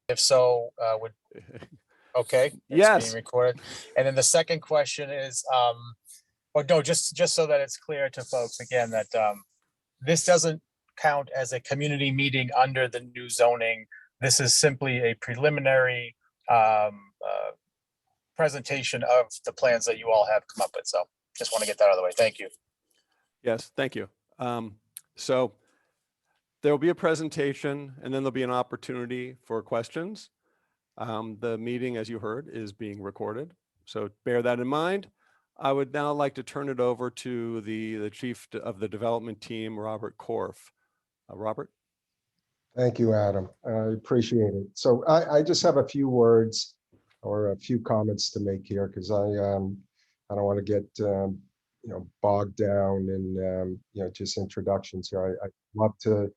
If so, would, okay, it's being Yes. recorded. And then the second question is, or no, just so that it's clear to folks again, that this doesn't count as a community meeting under the new zoning. This is simply a preliminary presentation of the plans that you all have come up with. So just want to get that out of the way. Thank you. Yes, thank you. So there will be a presentation and then there'll be an opportunity for questions. The meeting, as you heard, is being recorded. So bear that in mind. I would now like to turn it over to the chief of the development team, Robert Korf. Robert? Thank you, Adam. I appreciate it. So I just have a few words or a few comments to make here because I don't want to get bogged down in just introductions here. I love to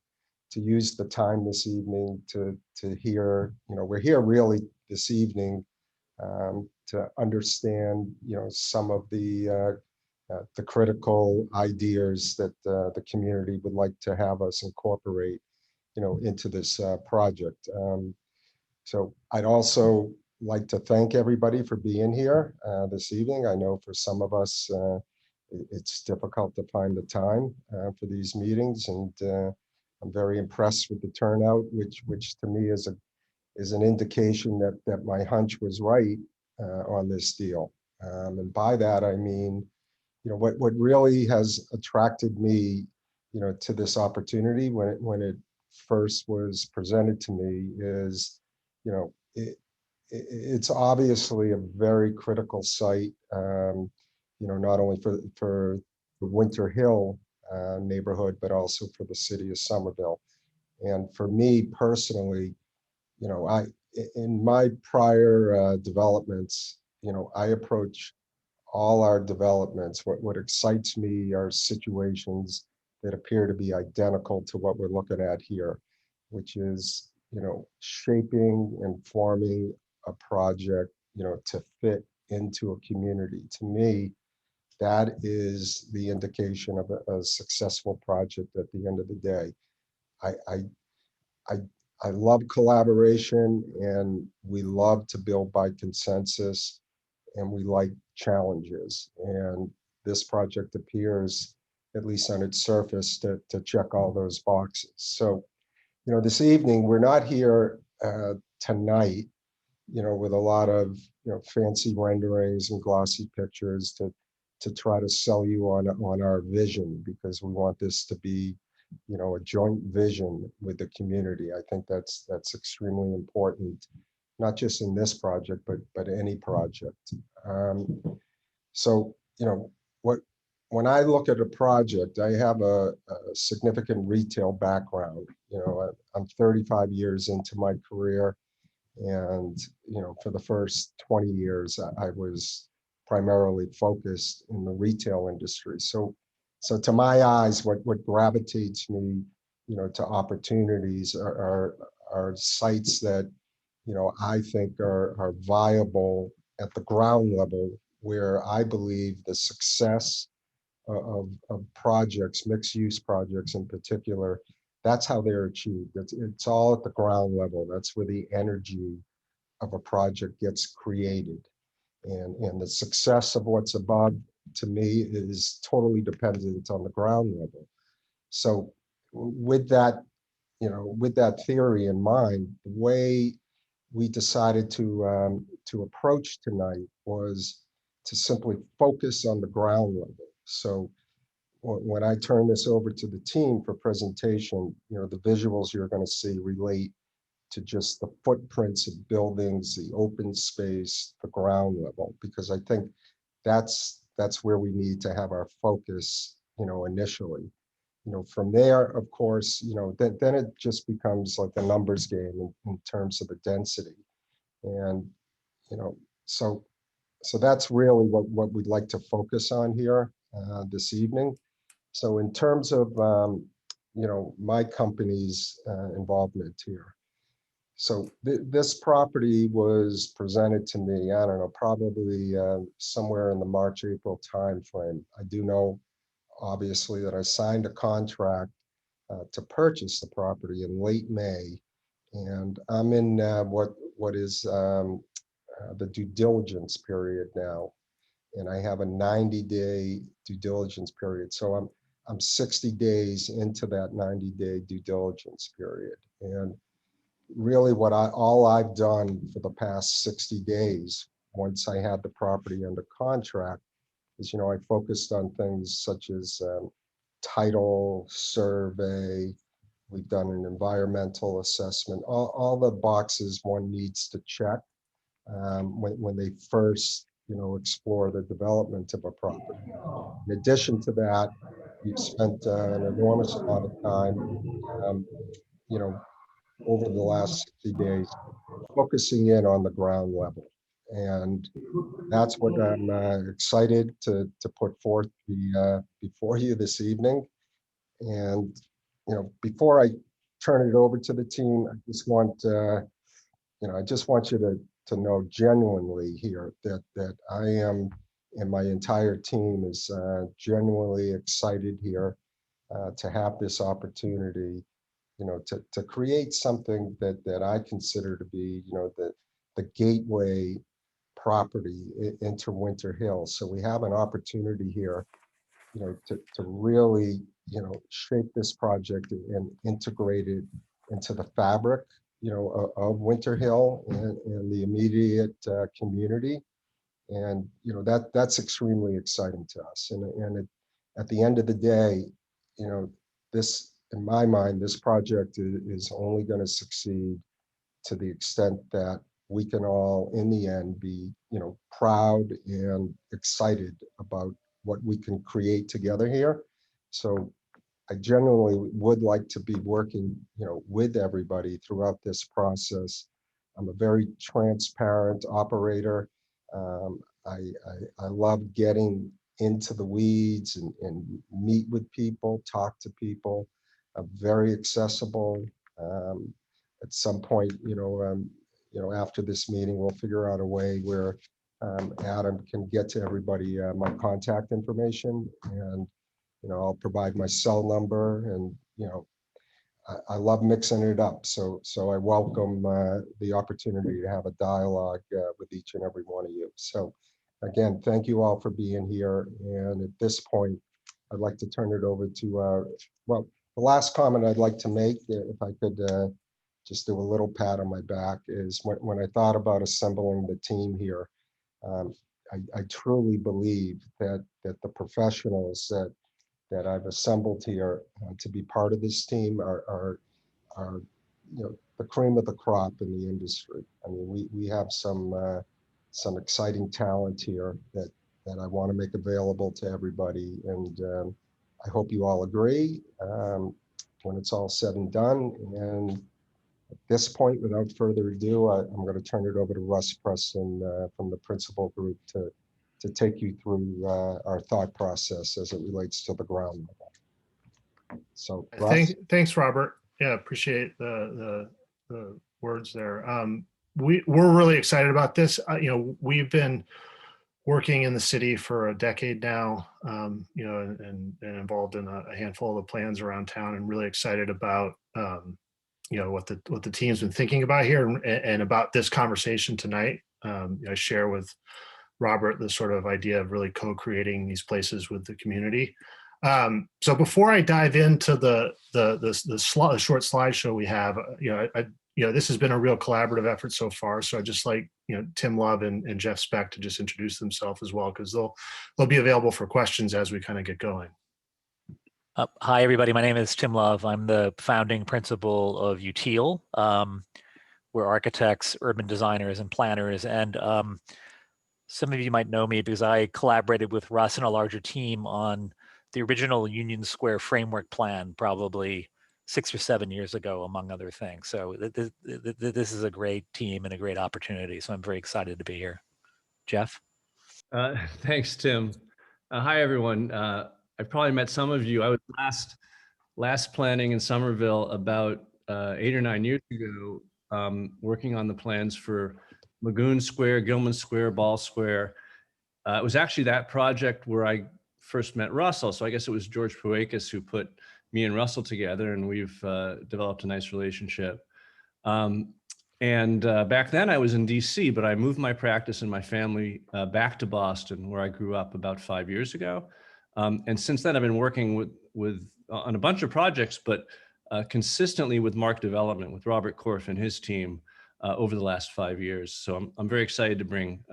use the time this evening to hear, we're here really this evening to understand some of the critical ideas that the community would like to have us incorporate into this project. So I'd also like to thank everybody for being here this evening. I know for some of us, it's difficult to find the time for these meetings, and I'm very impressed with the turnout, which to me is an indication that my hunch was right on this deal. And by that I mean, what really has attracted me, to this opportunity when it first was presented to me is, it's obviously a very critical site, not only for the Winter Hill neighborhood, but also for the city of Somerville. And for me personally, in my prior developments, I approach all our developments. What excites me are situations that appear to be identical to what we're looking at here, which is, shaping and forming a project, to fit into a community. To me, that is the indication of a successful project at the end of the day. I, I, I, I love collaboration, and we love to build by consensus, and we like challenges. And this project appears, at least on its surface, to check all those boxes. So, this evening, we're not here tonight, with a lot of, fancy renderings and glossy pictures to try to sell you on our vision, because we want this to be, a joint vision with the community. I think that's extremely important, not just in this project, but any project. So, when I look at a project, I have a significant retail background. I'm 35 years into my career, and for the first 20 years, I was primarily focused in the retail industry. So to my eyes, what gravitates me, to opportunities are sites that, I think are viable at the ground level, where I believe the success of projects, mixed use projects in particular, that's how they're achieved. It's all at the ground level. That's where the energy of a project gets created. And the success of what's above, to me, is totally dependent on the ground level. So with that, with that theory in mind, the way we decided to approach tonight was to simply focus on the ground level. So when I turn this over to the team for presentation, the visuals you're going to see relate to just the footprints of buildings, the open space, the ground level, because I think that's where we need to have our focus, initially. From there, of course, then it just becomes like a numbers game in terms of the density. And, so that's really what we'd like to focus on here this evening. So in terms of, my company's involvement here. So this property was presented to me, I don't know, probably somewhere in the March, April timeframe. I do know, obviously, that I signed a contract to purchase the property in late May. And I'm in what is the due diligence period now, and I have a 90-day due diligence period. So I'm 60 days into that 90-day due diligence period. And really all I've done for the past 60 days, once I had the property under contract, is, I focused on things such as title, survey. We've done an environmental assessment, all the boxes one needs to check when they first, explore the development of a property. In addition to that, we've spent an enormous amount of time, um, you know, over the last 60 days, focusing in on the ground level. And that's what I'm excited to put forth before you this evening. And, before I turn it over to the team, I just want, I just want you to know genuinely here that I am, and my entire team is genuinely excited here to have this opportunity, to create something that I consider to be, the gateway property into Winter Hill. So we have an opportunity here, to really, shape this project and integrate it into the fabric, of Winter Hill and the immediate community. And, that's extremely exciting to us. At the end of the day, this, in my mind, this project is only going to succeed to the extent that we can all, in the end, be, proud and excited about what we can create together here. So I genuinely would like to be working, with everybody throughout this process. I'm a very transparent operator. I love getting into the weeds and meet with people, talk to people. I'm very accessible. At some point, after this meeting, we'll figure out a way where Adam can get to everybody my contact information, and I'll provide my cell number, and I love mixing it up. So I welcome the opportunity to have a dialogue with each and every one of you. So again, thank you all for being here. And at this point, I'd like to turn it over to, well, the last comment I'd like to make, if I could just do a little pat on my back, is when I thought about assembling the team here, I truly believe that the professionals that I've assembled here to be part of this team are the cream of the crop in the industry. I mean, we have some exciting talent here that I want to make available to everybody, and I hope you all agree when it's all said and done. And at this point, without further ado, I'm going to turn it over to Russ Preston from the Principal Group to take you through our thought process as it relates to the ground level. So, Russ? Thanks, Robert. Yeah, appreciate the words there. We're really excited about this. We've been working in the city for a decade now, and involved in a handful of the plans around town, and really excited about what the team's been thinking about here, and about this conversation tonight. I share with Robert the sort of idea of really co-creating these places with the community. So before I dive into the short slideshow we have, this has been a real collaborative effort so far. So I just like, Tim Love and Jeff Speck to just introduce themselves as well, because they'll be available for questions as we kind of get going. Hi, everybody. My name is Tim Love. I'm the founding principal of UTIL. We're architects, urban designers, and planners. And some of you might know me because I collaborated with Russ and a larger team on the original Union Square framework plan, probably 6 or 7 years ago, among other things. So this is a great team and a great opportunity. So I'm very excited to be here. Jeff? Thanks, Tim. Hi, everyone. I probably met some of you. I was last planning in Somerville about 8 or 9 years ago, working on the plans for Lagoon Square, Gilman Square, Ball Square. It was actually that project where I first met Russell. So I guess it was George Puakis who put me and Russell together, and we've developed a nice relationship. Back then I was in DC, but I moved my practice and my family back to Boston, where I grew up about 5 years ago. And since then I've been working on a bunch of projects, but consistently with Mark Development, with Robert Korf and his team over the last 5 years. So I'm very excited to bring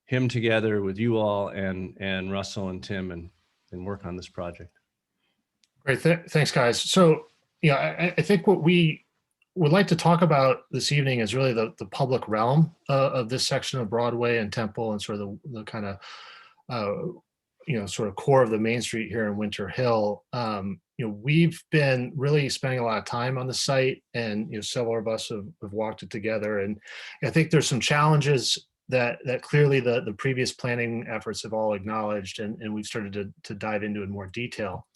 him together with you all and Russell and Tim and work on this project. Great, thanks, guys. So, yeah, I think what we would like to talk about this evening is really the public realm of this section of Broadway and Temple, and sort of the kind of sort of core of the Main Street here in Winter Hill. We've been really spending a lot of time on the site, and several of us have walked it together. And I think there's some challenges that clearly the previous planning efforts have all acknowledged, and we've started to dive into in more detail.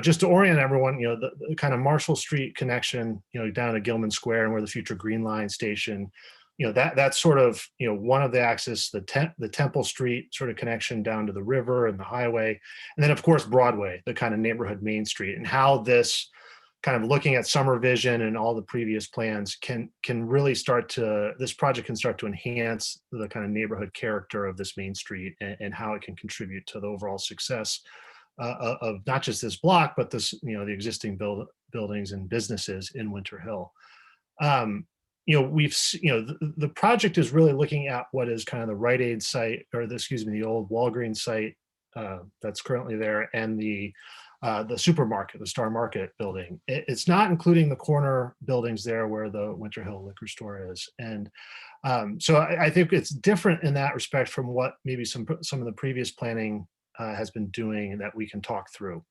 Just to orient everyone, the kind of Marshall Street connection, down to Gilman Square and where the future Green Line station, that's sort of, one of the axis, the Temple Street sort of connection down to the river and the highway. And then of course, Broadway, the kind of neighborhood Main Street, and how this kind of looking at summer vision and all the previous plans can really this project can start to enhance the kind of neighborhood character of this Main Street, and how it can contribute to the overall success of not just this block, but the existing buildings and businesses in Winter Hill. The project is really looking at what is kind of the Rite Aid site, or the old Walgreens site that's currently there, and the supermarket, the Star Market building. It's not including the corner buildings there where the Winter Hill liquor store is. And so I think it's different in that respect from what maybe some of the previous planning has been doing, and that we can talk through.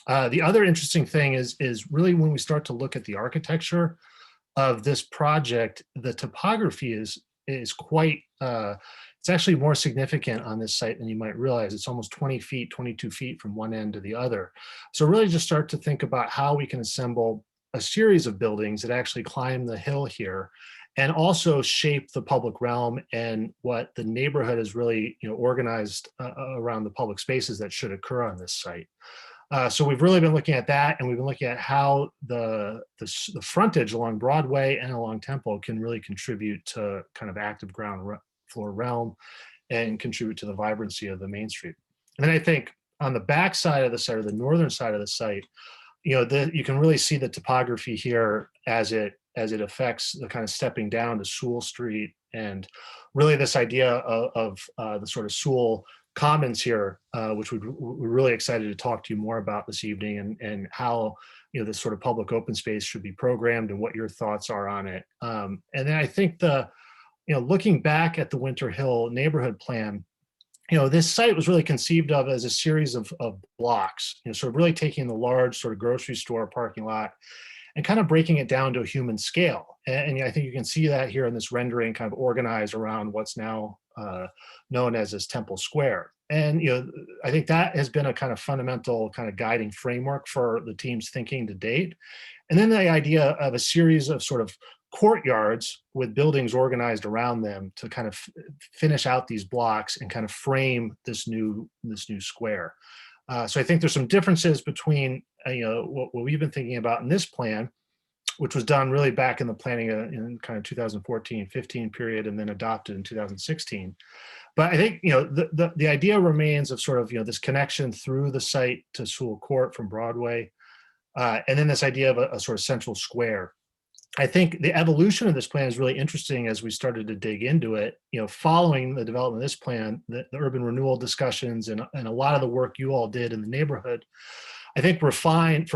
The other interesting thing is really when we start to look at the architecture of this project, the topography is quite, it's actually more significant on this site than you might realize. It's almost 20 feet, 22 feet from one end to the other. So really just start to think about how we can assemble a series of buildings that actually climb the hill here, and also shape the public realm and what the neighborhood is really organized around the public spaces that should occur on this site. So we've really been looking at that, and we've been looking at how the frontage along Broadway and along Temple can really contribute to kind of active ground floor realm and contribute to the vibrancy of the Main Street. And then I think on the back side of the site, or the northern side of the site, you can really see the topography here as it affects the kind of stepping down to Sewell Street, and really this idea of the sort of Sewell Commons here, which we're really excited to talk to you more about this evening, and how this sort of public open space should be programmed, and what your thoughts are on it. And then I think looking back at the Winter Hill neighborhood plan, this site was really conceived of as a series of blocks, sort of really taking the large sort of grocery store parking lot and kind of breaking it down to a human scale. And I think you can see that here in this rendering, kind of organized around what's now known as this Temple Square. And I think that has been a kind of fundamental kind of guiding framework for the team's thinking to date. And then the idea of a series of sort of courtyards with buildings organized around them to kind of finish out these blocks and kind of frame this new square. So I think there's some differences between what we've been thinking about in this plan, which was done really back in the planning in kind of 2014-15 period, and then adopted in 2016. But I think the idea remains of sort of this connection through the site to Sewell Court from Broadway, and then this idea of a sort of central square. I think the evolution of this plan is really interesting as we started to dig into it. Following the development of this plan, the urban renewal discussions and a lot of the work you all did in the neighborhood, I think refined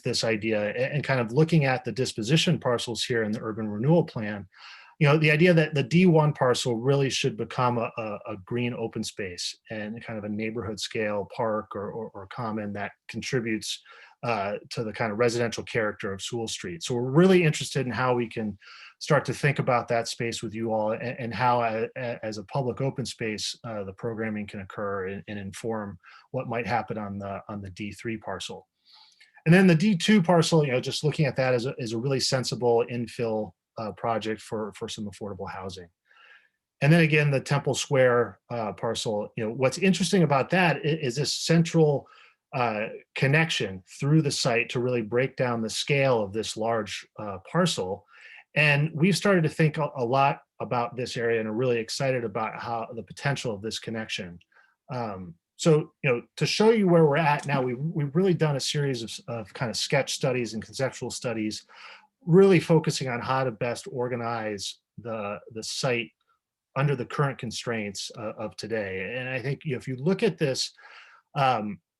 this idea, and kind of looking at the disposition parcels here in the urban renewal plan. The idea that the D1 parcel really should become a green open space and kind of a neighborhood scale park or common that contributes to the kind of residential character of Sewell Street. So we're really interested in how we can start to think about that space with you all, and how as a public open space, the programming can occur and inform what might happen on the D3 parcel. And then the D2 parcel, just looking at that as a really sensible infill project for some affordable housing. And then again, the Temple Square parcel, what's interesting about that is this central connection through the site to really break down the scale of this large parcel. And we've started to think a lot about this area and are really excited about how the potential of this connection. So, to show you where we're at now, we've really done a series of kind of sketch studies and conceptual studies, really focusing on how to best organize the site under the current constraints of today. And I think if you look at this,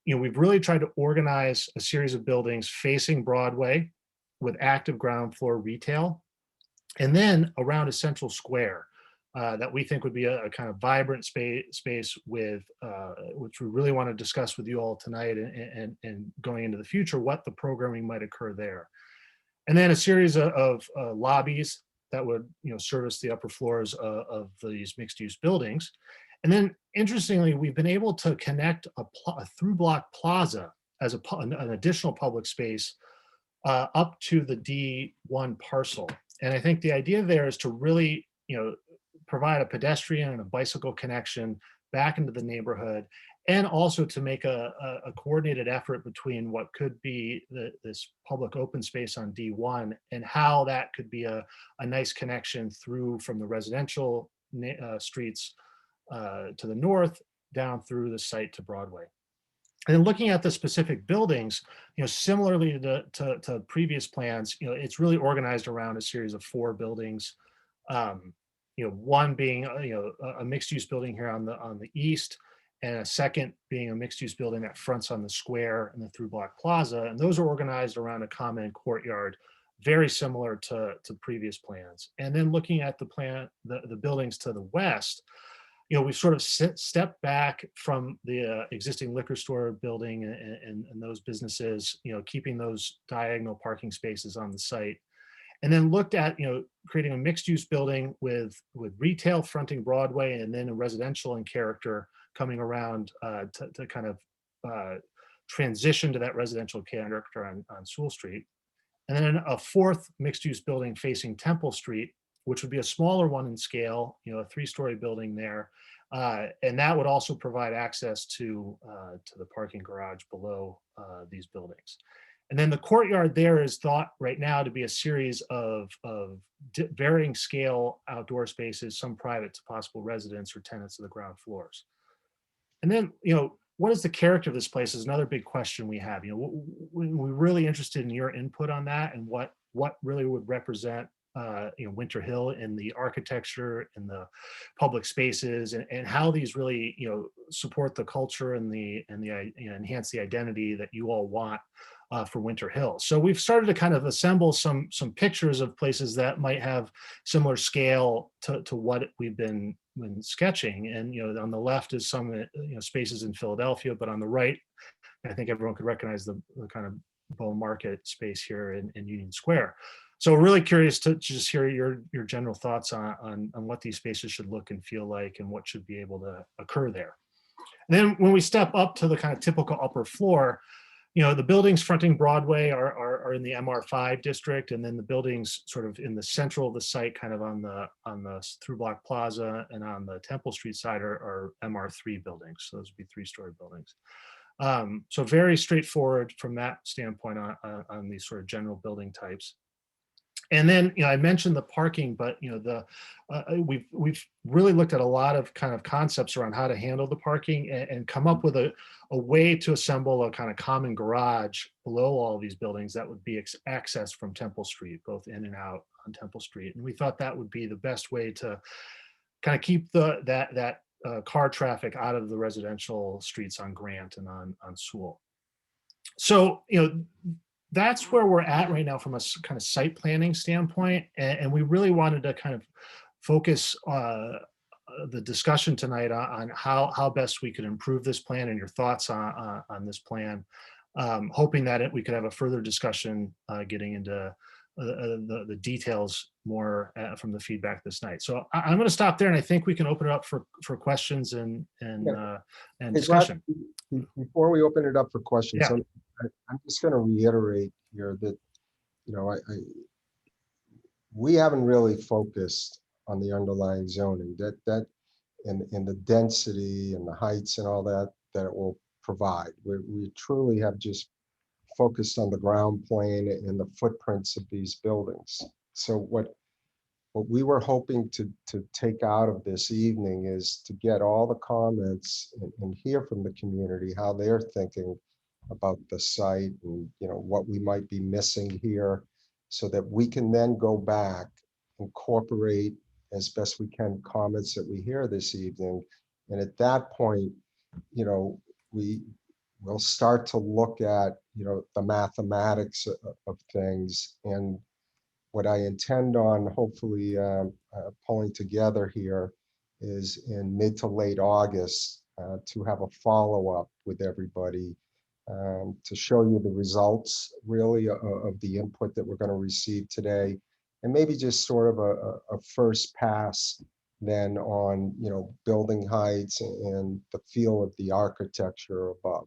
we've really tried to organize a series of buildings facing Broadway with active ground floor retail, and then around a central square that we think would be a kind of vibrant space with, which we really want to discuss with you all tonight and going into the future, what the programming might occur there. And then a series of lobbies that would service the upper floors of these mixed-use buildings. And then interestingly, we've been able to connect a through block plaza as an additional public space up to the D1 parcel. And I think the idea there is to really provide a pedestrian and a bicycle connection back into the neighborhood, and also to make a coordinated effort between what could be this public open space on D1 and how that could be a nice connection through from the residential streets to the north down through the site to Broadway. And then looking at the specific buildings, similarly to previous plans, it's really organized around a series of 4 buildings. One being a mixed-use building here on the east, and a second being a mixed-use building that fronts on the square and the through block plaza. And those are organized around a common courtyard, very similar to previous plans. And then looking at the buildings to the west, we've sort of stepped back from the existing liquor store building and those businesses, keeping those diagonal parking spaces on the site. And then looked at, creating a mixed use building with retail fronting Broadway, and then a residential in character coming around to kind of transition to that residential character on Sewell Street. And then a 4th mixed use building facing Temple Street, which would be a smaller one in scale, a 3-story building there. And that would also provide access to the parking garage below these buildings. And then the courtyard there is thought right now to be a series of varying scale outdoor spaces, some private to possible residents or tenants of the ground floors. And then, what is the character of this place is another big question we have. We're really interested in your input on that, and what really would represent Winter Hill in the architecture and the public spaces, and how these really support the culture and enhance the identity that you all want for Winter Hill. So we've started to kind of assemble some pictures of places that might have similar scale to what we've been sketching. And on the left is some spaces in Philadelphia, but on the right, I think everyone could recognize the kind of Bow Market space here in Union Square. So we're really curious to just hear your general thoughts on what these spaces should look and feel like, and what should be able to occur there. And then when we step up to the kind of typical upper floor, the buildings fronting Broadway are in the MR5 district, and then the buildings sort of in the central of the site, kind of on the through block plaza and on the Temple Street side are MR3 buildings. So those would be 3-story buildings. So very straightforward from that standpoint on these sort of general building types. And then, I mentioned the parking, but we've really looked at a lot of kind of concepts around how to handle the parking, and come up with a way to assemble a kind of common garage below all these buildings that would be accessed from Temple Street, both in and out on Temple Street. And we thought that would be the best way to kind of keep that car traffic out of the residential streets on Grant and on Sewell. So, that's where we're at right now from a kind of site planning standpoint. And we really wanted to kind of focus the discussion tonight on how best we could improve this plan, and your thoughts on this plan, hoping that we could have a further discussion getting into the details more from the feedback this night. So I'm going to stop there, and I think we can open it up for questions and discussion. Before we open it up for questions, Yeah. I'm just going to reiterate here that, we haven't really focused on the underlying zoning, that and the density and the heights and all that it will provide. We truly have just focused on the ground plane and the footprints of these buildings. So what we were hoping to take out of this evening is to get all the comments and hear from the community how they're thinking about the site and what we might be missing here, so that we can then go back, incorporate as best we can comments that we hear this evening, and at that point, we'll start to look at the mathematics of things. And what I intend on hopefully pulling together here is in mid to late August to have a follow-up with everybody to show you the results really of the input that we're going to receive today, and maybe just sort of a first pass then on building heights and the feel of the architecture above.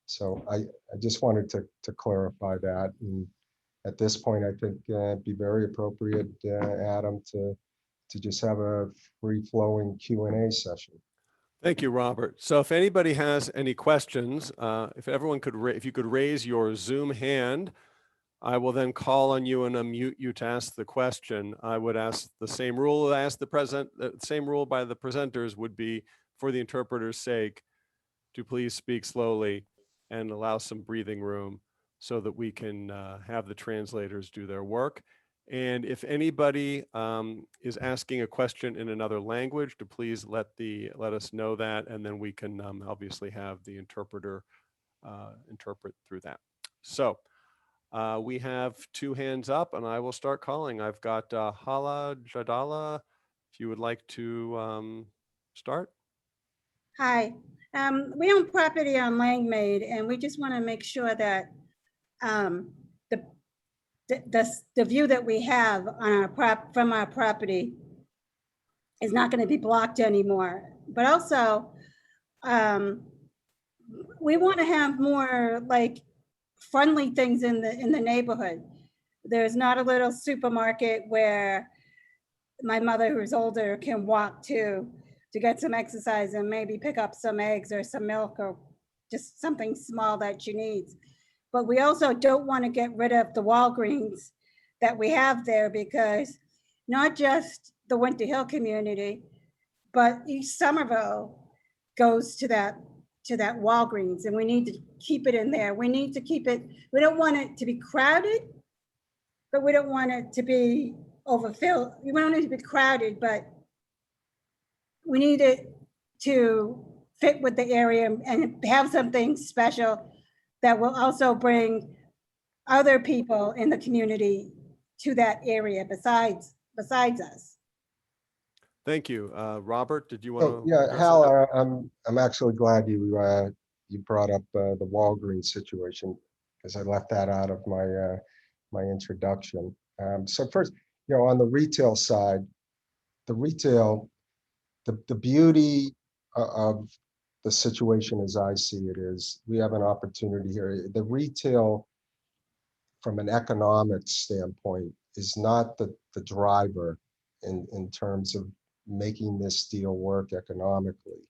So I just wanted to clarify that. And at this point, I think it'd be very appropriate, Adam, to just have a free-flowing Q&A session. Thank you, Robert. So if anybody has any questions, if everyone could, if you could raise your Zoom hand, I will then call on you and unmute you to ask the question. I would ask the same rule by the presenters would be, for the interpreter's sake, to please speak slowly and allow some breathing room so that we can have the translators do their work. And if anybody is asking a question in another language, to please let us know that, and then we can obviously have the interpreter interpret through that. So we have two hands up, and I will start calling. I've got Hala Jadala, if you would like to start. Hi, we own property on Langmaid, and we just want to make sure that the view that we have on from our property is not going to be blocked anymore. But also, we want to have more like friendly things in the neighborhood. There's not a little supermarket where my mother, who's older, can walk to get some exercise and maybe pick up some eggs or some milk or just something small that she needs. But we also don't want to get rid of the Walgreens that we have there, because not just the Winter Hill community, but East Somerville goes to that Walgreens, and we need to keep it in there. We need to keep it, we don't want it to be crowded, but we don't want it to be overfilled. We don't need it to be crowded, but we need it to fit with the area and have something special that will also bring other people in the community to that area besides us. Thank you. Robert, did you want to? Yeah, Hal, I'm actually glad you brought up the Walgreens situation, because I left that out of my introduction. So first, on the retail side, the beauty of the situation as I see it is we have an opportunity here. The retail, from an economic standpoint, is not the driver in terms of making this deal work economically.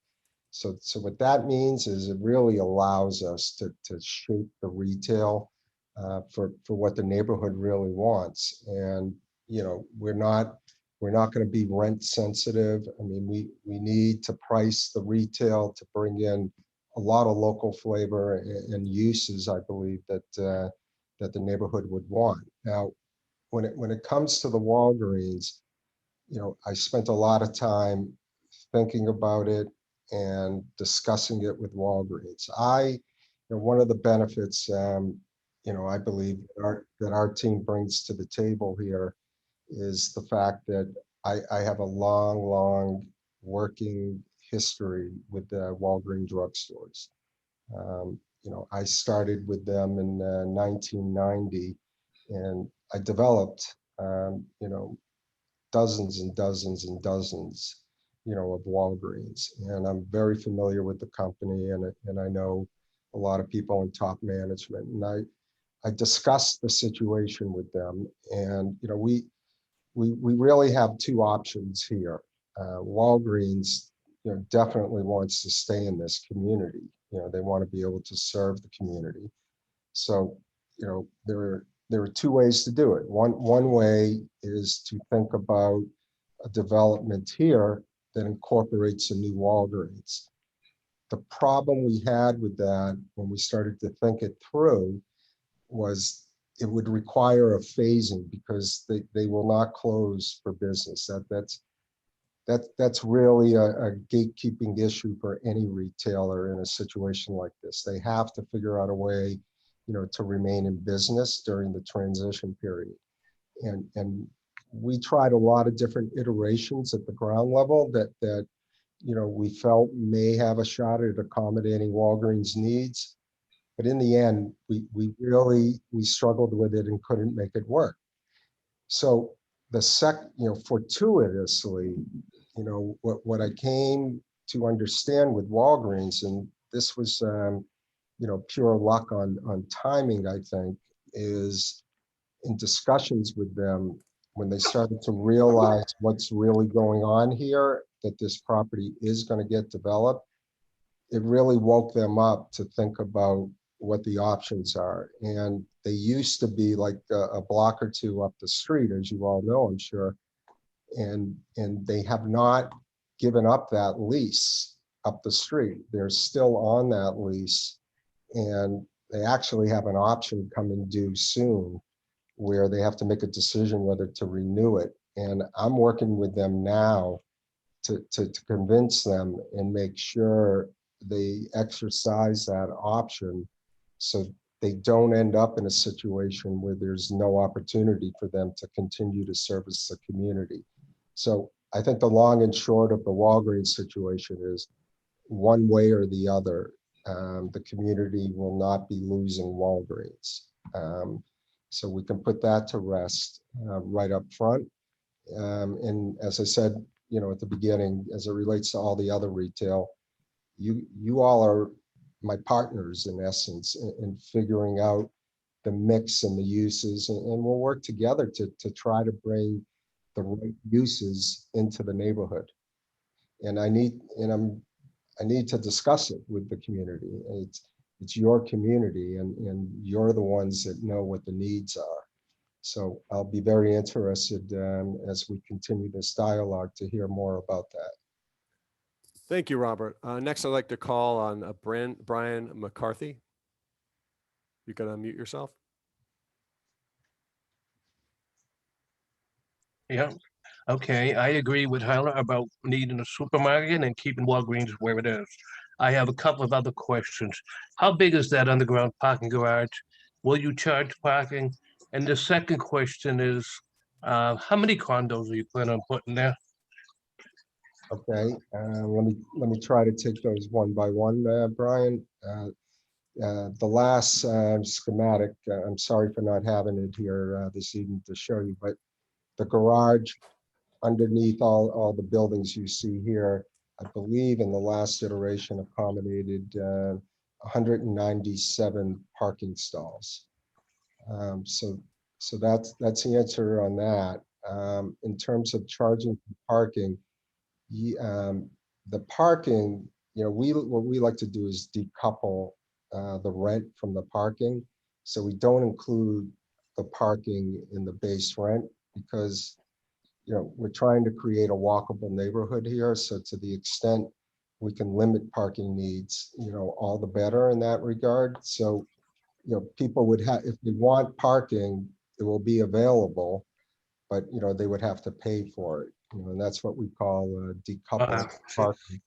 So what that means is it really allows us to shape the retail for what the neighborhood really wants. And we're not going to be rent sensitive. I mean, we need to price the retail to bring in a lot of local flavor and uses, I believe, that the neighborhood would want. Now, when it comes to the Walgreens, I spent a lot of time thinking about it and discussing it with Walgreens. One of the benefits, I believe that our team brings to the table here is the fact that I have a long working history with the Walgreens drugstores. I started with them in 1990, and I developed, dozens and dozens and dozens, of Walgreens. And I'm very familiar with the company, and I know a lot of people in top management. And I discussed the situation with them, and we really have two options here. Walgreens, definitely wants to stay in this community. They want to be able to serve the community. So, there are two ways to do it. One way is to think about a development here that incorporates a new Walgreens. The problem we had with that when we started to think it through was it would require a phasing because they will not close for business. That's really a gatekeeping issue for any retailer in a situation like this. They have to figure out a way, to remain in business during the transition period. And we tried a lot of different iterations at the ground level that we felt may have a shot at accommodating Walgreens' needs. But in the end, we struggled with it and couldn't make it work. So fortuitously, what I came to understand with Walgreens, and this was, pure luck on timing, I think, is in discussions with them, when they started to realize what's really going on here, that this property is going to get developed, it really woke them up to think about what the options are. And they used to be like a block or two up the street, as you all know, I'm sure. And they have not given up that lease up the street. They're still on that lease. And they actually have an option coming due soon where they have to make a decision whether to renew it. And I'm working with them now to convince them and make sure they exercise that option so they don't end up in a situation where there's no opportunity for them to continue to service the community. So I think the long and short of the Walgreens situation is one way or the other, the community will not be losing Walgreens. So we can put that to rest right up front. And as I said, at the beginning, as it relates to all the other retail, you all are my partners in essence in figuring out the mix and the uses, and we'll work together to try to bring the right uses into the neighborhood. And I need to discuss it with the community. It's your community, and you're the ones that know what the needs are. So I'll be very interested as we continue this dialogue to hear more about that. Thank you, Robert. Next, I'd like to call on Brian McCarthy. You can unmute yourself. Yeah. Okay. I agree with Hyla about needing a supermarket and keeping Walgreens where it is. I have a couple of other questions. How big is that underground parking garage? Will you charge parking? And the second question is, how many condos are you planning on putting there? Okay, let me try to take those one by one, Brian. The last schematic, I'm sorry for not having it here this evening to show you, but the garage underneath all the buildings you see here, I believe in the last iteration accommodated 197 parking stalls. So that's the answer on that. In terms of charging for parking, the parking, what we like to do is decouple the rent from the parking. So we don't include the parking in the base rent because, we're trying to create a walkable neighborhood here. So to the extent we can limit parking needs, all the better in that regard. So, people would have, if they want parking, it will be available, but, they would have to pay for it. And that's what we call decoupling parking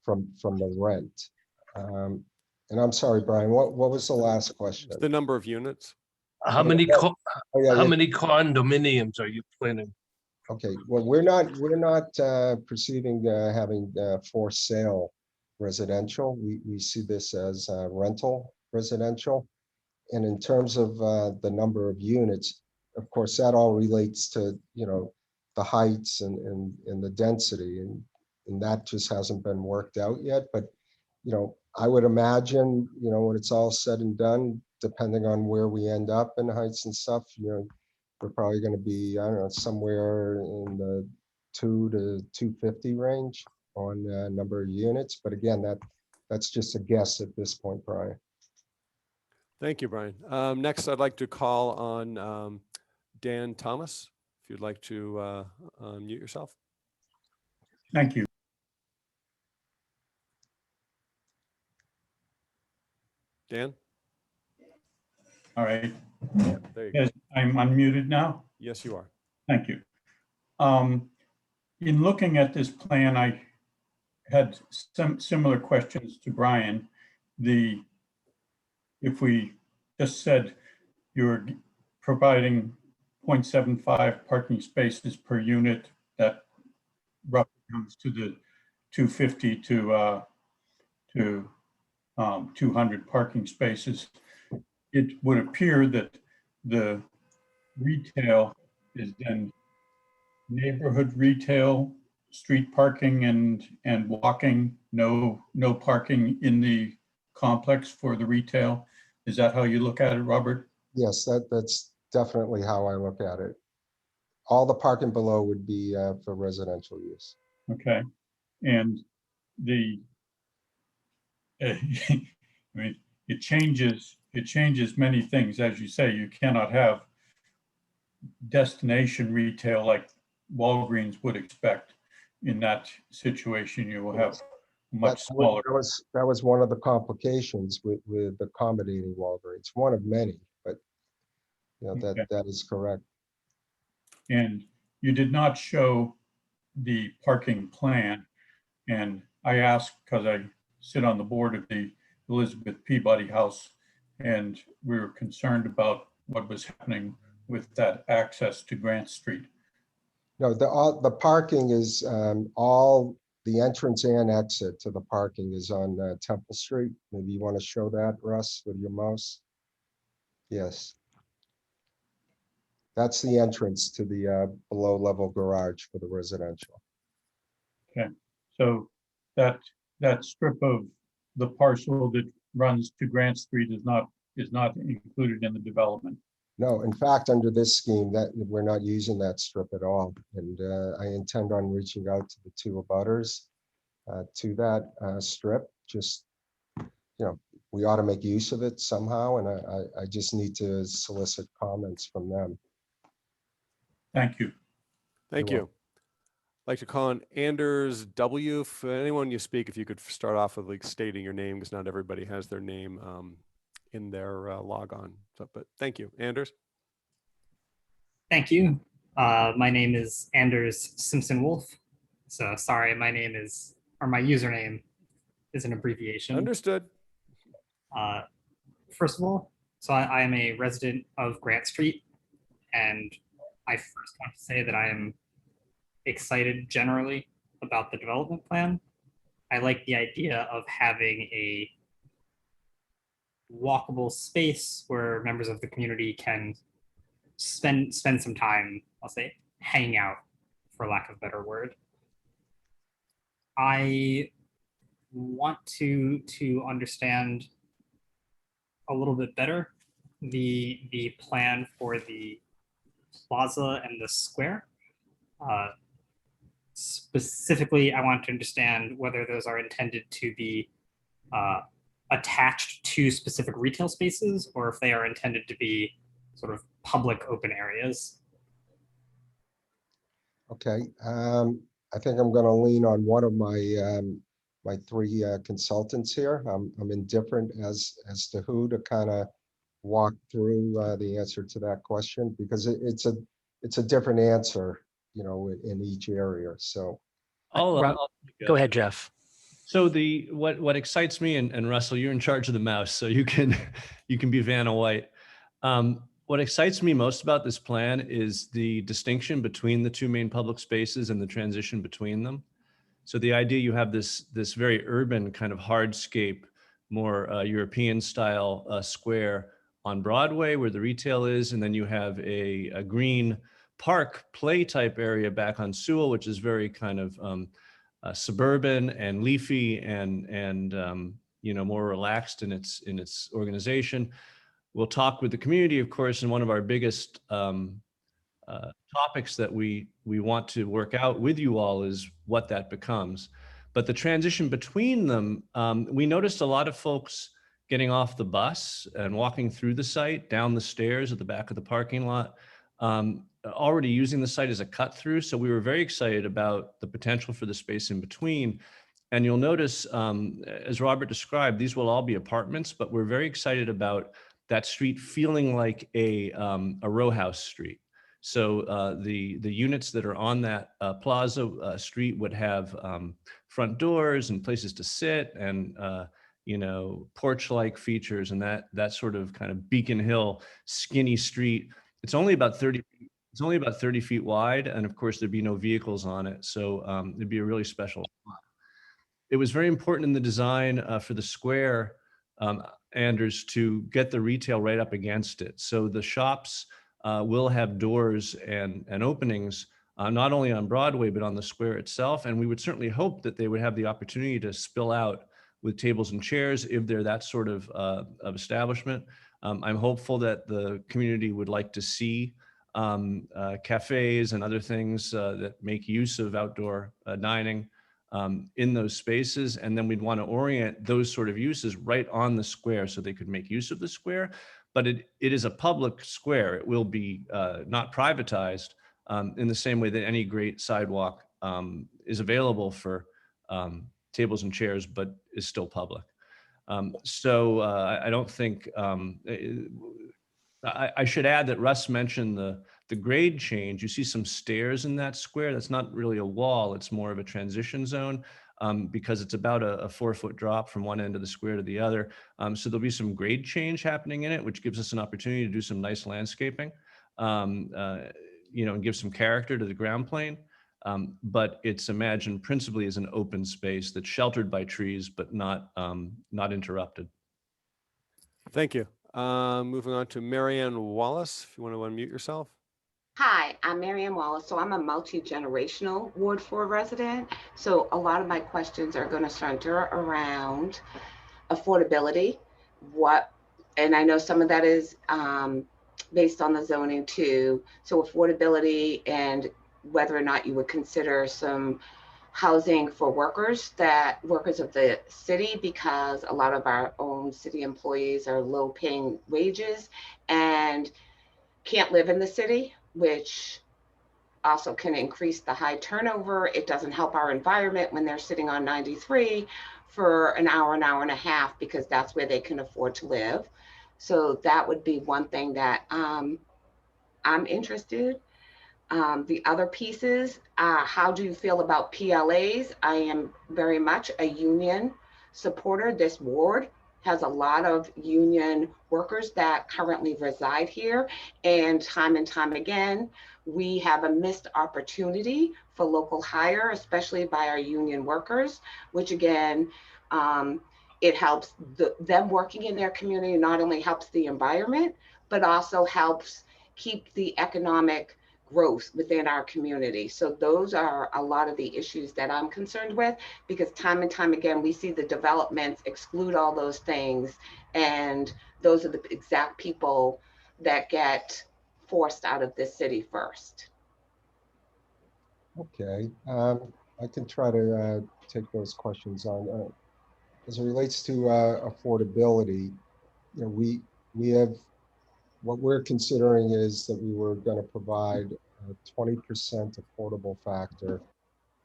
from the rent. And I'm sorry, Brian, what was the last question? The number of units. How many Oh, yeah, how yeah. many condominiums are you planning? Okay, well, we're not perceiving having for sale residential. We see this as rental residential. And in terms of the number of units, of course, that all relates to, the heights and the density, and that just hasn't been worked out yet. But, I would imagine, when it's all said and done, depending on where we end up in heights and stuff, we're probably going to be, I don't know, somewhere in the 2 to 250 range on number of units. But again, that's just a guess at this point, Brian. Thank you, Brian. Next, I'd like to call on Dan Thomas, if you'd like to unmute yourself. Thank you. Dan? All right. Yeah, there you go. Yes, I'm unmuted now. Yes, you are. Thank you. In looking at this plan, I had some similar questions to Brian. If we just said you're providing 0.75 parking spaces per unit, that roughly comes to the 250 to 200 parking spaces. It would appear that the retail is then neighborhood retail, street parking and walking, no parking in the complex for the retail. Is that how you look at it, Robert? Yes, that's definitely how I look at it. All the parking below would be for residential use. Okay. And I mean, it changes many things. As you say, you cannot have destination retail like Walgreens would expect. In that situation, you will have much smaller. That was one of the complications with accommodating Walgreens, one of many, but you know, Okay. that is correct. And you did not show the parking plan. And I asked because I sit on the board of the Elizabeth Peabody House, and we were concerned about what was happening with that access to Grant Street. No, the parking is all the entrance and exit to the parking is on Temple Street. Maybe you want to show that, Russ, with your mouse. Yes. That's the entrance to the below level garage for the residential. Okay, so that strip of the parcel that runs to Grant Street is not included in the development. No, in fact, under this scheme, that we're not using that strip at all. And I intend on reaching out to the two abutters to that strip. Just, you know, we ought to make use of it somehow. And I just need to solicit comments from them. Thank you. Thank You're you. I'd like to call on Anders W. For anyone you speak, if you could start off with like stating your name, because not everybody has their name in their log on. So, but thank you, Anders. Thank you. My name is Anders Simpson-Wolf. So sorry, my name is, or my username is an abbreviation. Understood. First of all, so I am a resident of Grant Street, and I first want to say that I am excited generally about the development plan. I like the idea of having a walkable space where members of the community can spend some time, I'll say, hanging out, for lack of a better word. I want to understand a little bit better the plan for the plaza and the square. Specifically, I want to understand whether those are intended to be attached to specific retail spaces, or if they are intended to be sort of public open areas. Okay. I think I'm going to lean on one of my my three consultants here. I'm indifferent as to who to kind of walk through the answer to that question, because it's a different answer, you know, in each area. So I'll Go ahead, Jeff. So what excites me, and Russell, you're in charge of the mouse, so you can be Vanna White. What excites me most about this plan is the distinction between the two main public spaces and the transition between them. So the idea you have this very urban kind of hardscape, more European style square on Broadway where the retail is, and then you have a green park play type area back on Sewell, which is very kind of suburban and leafy and you know, more relaxed in its organization. We'll talk with the community, of course, and one of our biggest topics that we want to work out with you all is what that becomes. But the transition between them, we noticed a lot of folks getting off the bus and walking through the site, down the stairs at the back of the parking lot, already using the site as a cut through. So we were very excited about the potential for the space in between. And you'll notice, as Robert described, these will all be apartments, but we're very excited about that street feeling like a row house street. So the units that are on that plaza street would have front doors and places to sit and porch-like features, and that sort of kind of Beacon Hill skinny street. It's only about 30 feet wide, and of course there'd be no vehicles on it, so it'd be a really special spot. It was very important in the design for the square, Anders, to get the retail right up against it. So the shops will have doors and openings, not only on Broadway, but on the square itself. And we would certainly hope that they would have the opportunity to spill out with tables and chairs if they're that sort of establishment. I'm hopeful that the community would like to see cafes and other things that make use of outdoor dining in those spaces. And then we'd want to orient those sort of uses right on the square so they could make use of the square. But it is a public square. It will be not privatized in the same way that any great sidewalk is available for tables and chairs, but is still public. So I don't think, I should add that Russ mentioned the grade change. You see some stairs in that square. That's not really a wall. It's more of a transition zone because it's about a 4-foot drop from one end of the square to the other. So there'll be some grade change happening in it, which gives us an opportunity to do some nice landscaping, and give some character to the ground plane. But it's imagined principally as an open space that's sheltered by trees, but not interrupted. Thank you. Moving on to Marianne Wallace, if you want to unmute yourself. Hi, I'm Marianne Wallace. So I'm a multi-generational Ward 4 resident. So a lot of my questions are going to center around affordability. And I know some of that is based on the zoning too. So affordability and whether or not you would consider some housing for workers of the city, because a lot of our own city employees are low paying wages and can't live in the city, which also can increase the high turnover. It doesn't help our environment when they're sitting on 93 for an hour and a half, because that's where they can afford to live. So that would be one thing that I'm interested. The other pieces, how do you feel about PLAs? I am very much a union supporter. This ward has a lot of union workers that currently reside here. And time again, we have a missed opportunity for local hire, especially by our union workers, which again, it helps them working in their community, not only helps the environment, but also helps keep the economic growth within our community. So those are a lot of the issues that I'm concerned with, because time and time again, we see the developments exclude all those things. And those are the exact people that get forced out of this city first. Okay, I can try to take those questions on. As it relates to affordability, we have, what we're considering is that we were going to provide a 20% affordable factor,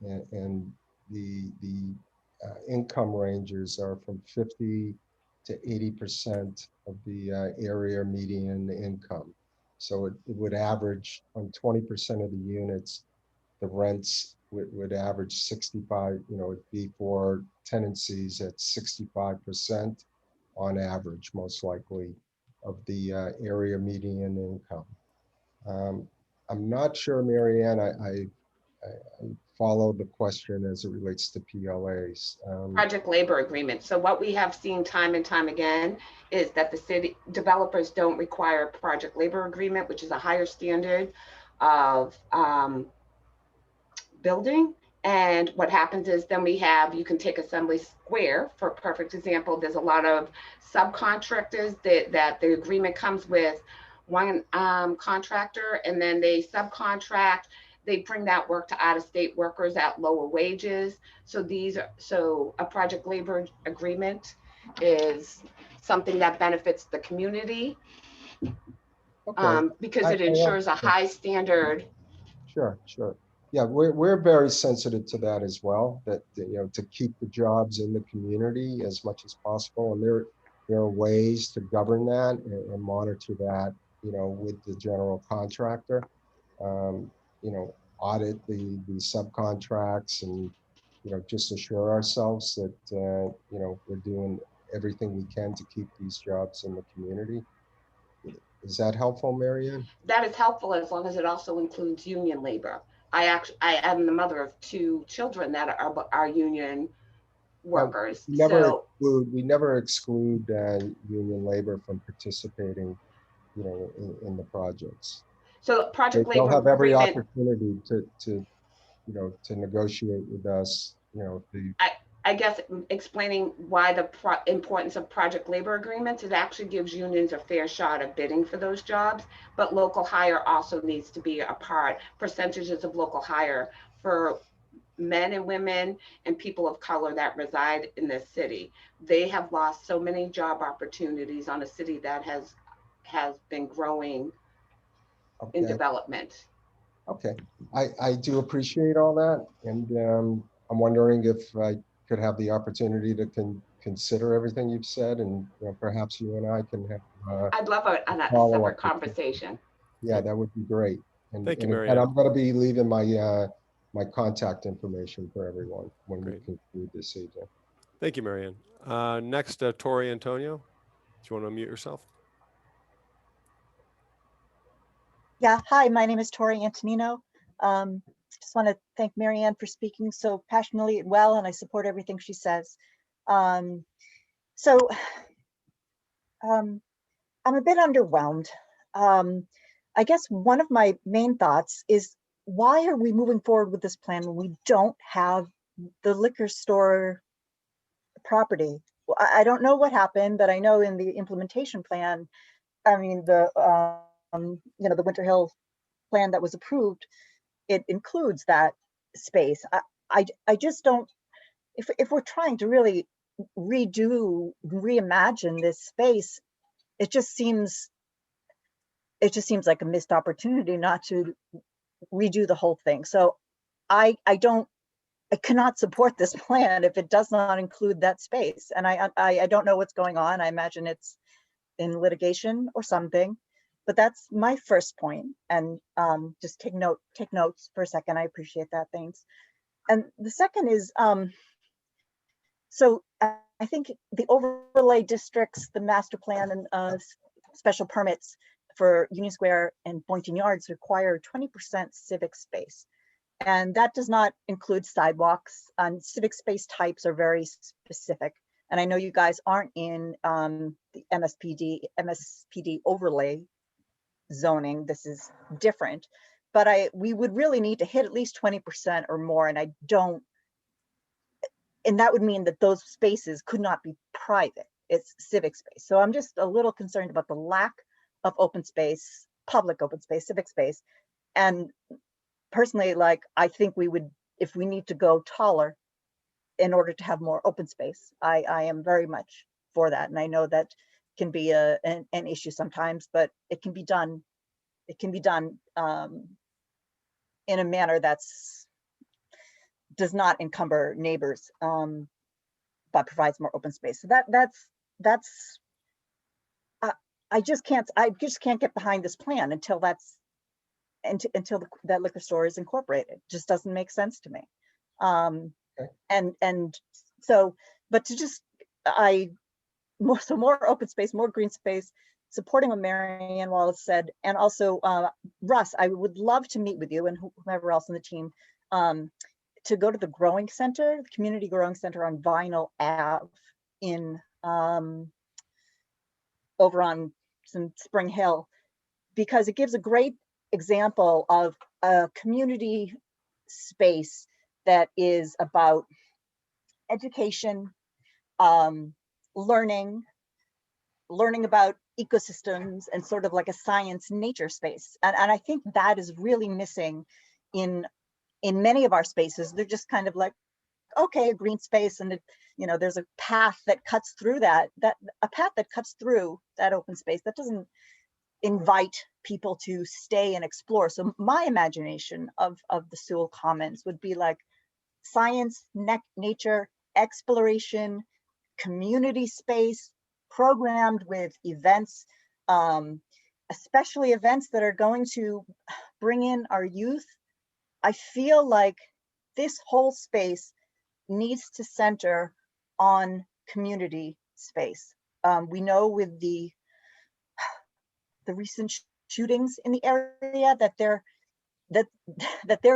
and the income ranges are from 50 to 80% of the area median income. So it would average on 20% of the units, the rents would average 65, it'd be for tenancies at 65% on average, most likely, of the area median income. I'm not sure, Marianne, I follow the question as it relates to PLAs. Project labor agreement. So what we have seen time and time again is that the city developers don't require a project labor agreement, which is a higher standard of building. And what happens is then you can take Assembly Square for a perfect example. There's a lot of subcontractors that the agreement comes with one contractor, and then they subcontract They bring that work to out-of-state workers at lower wages. So a project labor agreement is something that benefits the community Okay. because I it ensures a understand. high standard. Sure, sure. Yeah, we're very sensitive to that as well, that, to keep the jobs in the community as much as possible. And there are ways to govern that and monitor that, with the general contractor. Audit the subcontracts and, just assure ourselves that, we're doing everything we can to keep these jobs in the community. Is that helpful, Marianne? That is helpful as long as it also includes union labor. I am the mother of 2 children that are union workers. We never exclude union labor from participating, in the projects. So project They'll labor have every agreement, opportunity to negotiate with us, I guess explaining why the importance of project labor agreements, it actually gives unions a fair shot of bidding for those jobs, but local hire also needs to be a part. Percentages of local hire for men and women and people of color that reside in this city. They have lost so many job opportunities on a city that has been growing in Okay. development. Okay, I do appreciate all that, and I'm wondering if I could have the opportunity to consider everything you've said, and perhaps you and I can have I'd love a follow-up separate conversation. Yeah, that would be great. And, Thank you, and Marianne. I'm going to be leaving my contact information for everyone when Great. we conclude this evening. Thank you, Marianne. Next, Tori Antonio, do you want to unmute yourself? Yeah, hi, my name is Tori Antonino. Just want to thank Marianne for speaking so passionately and well, and I support everything she says. I'm a bit underwhelmed. I guess one of my main thoughts is, why are we moving forward with this plan when we don't have the liquor store property? I don't know what happened, but I know in the implementation plan, I mean, the Winter Hill plan that was approved, it includes that space. I just don't, if we're trying to really reimagine this space, it just seems like a missed opportunity not to redo the whole thing. So I cannot support this plan if it does not include that space. And I don't know what's going on. I imagine it's in litigation or something, but that's my first point. And just take notes for a second. I appreciate that. Thanks. And the second is, so I think the overlay districts, the master plan and special permits for Union Square and Boynton Yards require 20% civic space. And that does not include sidewalks. Civic space types are very specific. And I know you guys aren't in the MSPD overlay zoning. This is different, but we would really need to hit at least 20% or more. And and that would mean that those spaces could not be private. It's civic space. So I'm just a little concerned about the lack of open space, public open space, civic space. And personally, I think we would, if we need to go taller in order to have more open space, I am very much for that. And I know that can be an issue sometimes, but it can be done. It can be done in a manner does not encumber neighbors, but provides more open space. So that's I just can't get behind this plan until that liquor store is incorporated. It just doesn't make sense to me. Okay. And so, but to just more open space, more green space, supporting what Marianne Wallace said, and also Russ, I would love to meet with you and whomever else on the team to go to the Growing Center, the Community Growing Center on Vinyl Ave in over on some Spring Hill, because it gives a great example of a community space that is about education, learning about ecosystems, and sort of like a science nature space. And I think that is really missing in many of our spaces, they're just kind of like, okay, a green space, and it, there's a path that cuts through that open space that doesn't invite people to stay and explore. So my imagination of the Sewell Commons would be like science, nature, exploration, community space, programmed with events, especially events that are going to bring in our youth. I feel like this whole space needs to center on community space. We know with the recent shootings in the area that there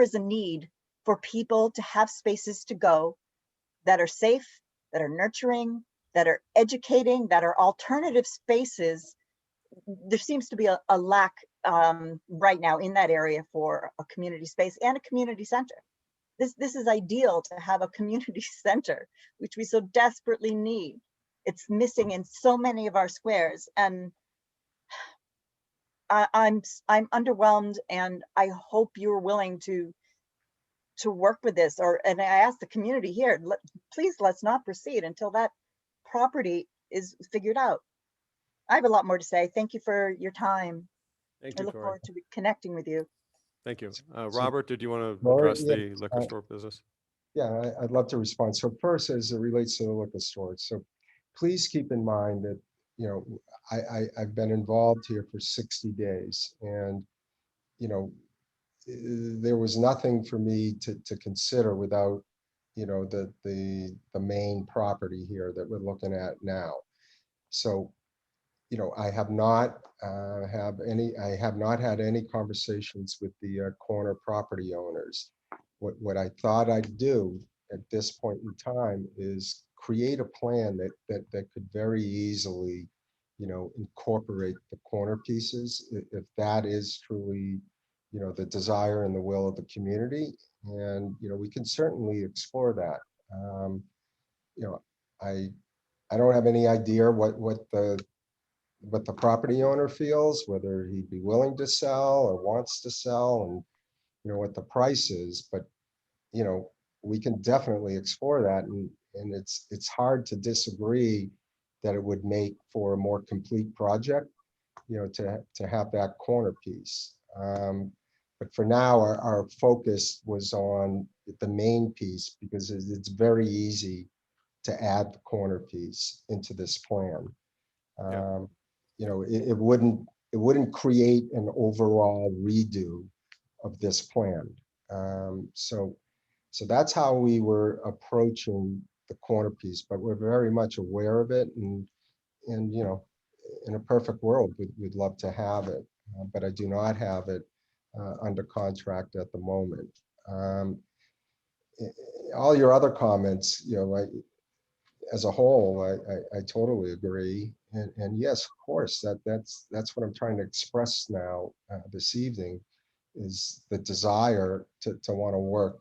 is a need for people to have spaces to go that are safe, that are nurturing, that are educating, that are alternative spaces. There seems to be a lack right now in that area for a community space and a community center. This is ideal to have a community center, which we so desperately need. It's missing in so many of our squares, and I'm underwhelmed, and I hope you're willing to work with this. And I ask the community here, please let's not proceed until that property is figured out. I have a lot more to say. Thank you for your time. Thank I you, look Tori. forward to connecting with you. Thank you. Robert, did you want to Laura, address yeah, the liquor store business? Yeah, I'd love to respond. So first, as it relates to the liquor store, so please keep in mind that, I've been involved here for 60 days, and, there was nothing for me to consider without, the main property here that we're looking at now. So, I have not I have not had any conversations with the corner property owners. What I thought I'd do at this point in time is create a plan that could very easily, incorporate the corner pieces, if that is truly, the desire and the will of the community. And, we can certainly explore that. You know, I don't have any idea what the property owner feels, whether he'd be willing to sell or wants to sell, and what the price is. But we can definitely explore that, and it's hard to disagree that it would make for a more complete project, to have that corner piece. But for now, our focus was on the main piece, because it's very easy to add the corner piece into this plan. Yeah. It wouldn't create an overall redo of this plan. So that's how we were approaching the corner piece, but we're very much aware of it, and in a perfect world, we'd love to have it, but I do not have it under contract at the moment. All your other comments, as a whole, I totally agree. And yes, of course, that's what I'm trying to express now this evening, is the desire to want to work,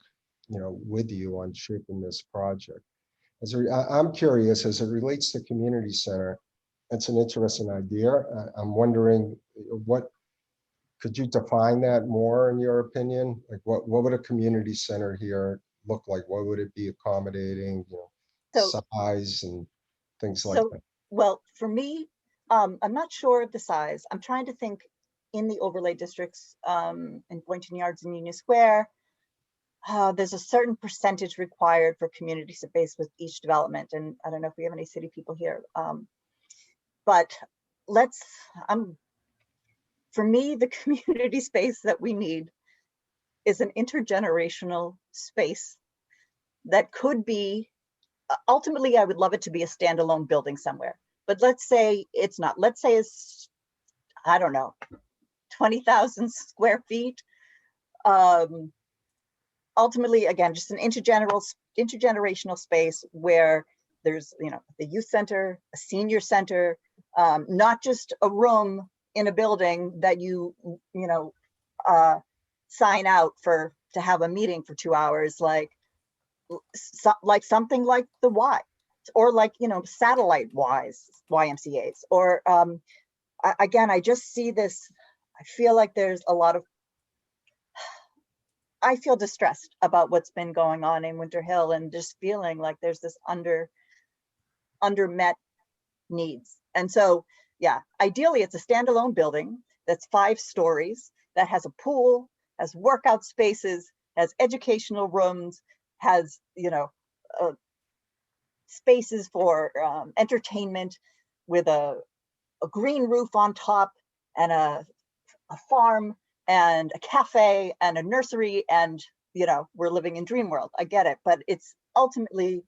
with you on shaping this project. I'm curious, as it relates to community center, it's an interesting idea. I'm wondering, could you define that more in your opinion? Like what would a community center here look like? What would it be accommodating, So, size and things like that? well, for me, I'm not sure of the size. I'm trying to think in the overlay districts, in Boynton Yards and Union Square. There's a certain percentage required for community space with each development. And I don't know if we have any city people here. But for me, the community space that we need is an intergenerational space that could be, ultimately, I would love it to be a standalone building somewhere. But let's say it's not. Let's say it's, I don't know, 20,000 square feet. Ultimately, again, just an intergenerational space where there's, the youth center, a senior center, not just a room in a building that you sign out to have a meeting for 2 hours, like something like the Y, or like, satellite YMCAs, or again, I just see this. I feel like there's a lot of I feel distressed about what's been going on in Winter Hill and just feeling like there's this undermet needs. And so, yeah, ideally it's a standalone building that's 5 stories, that has a pool, has workout spaces, has educational rooms, has, spaces for entertainment with a green roof on top and a farm and a cafe and a nursery, and we're living in dream world. I get it, but it's ultimately,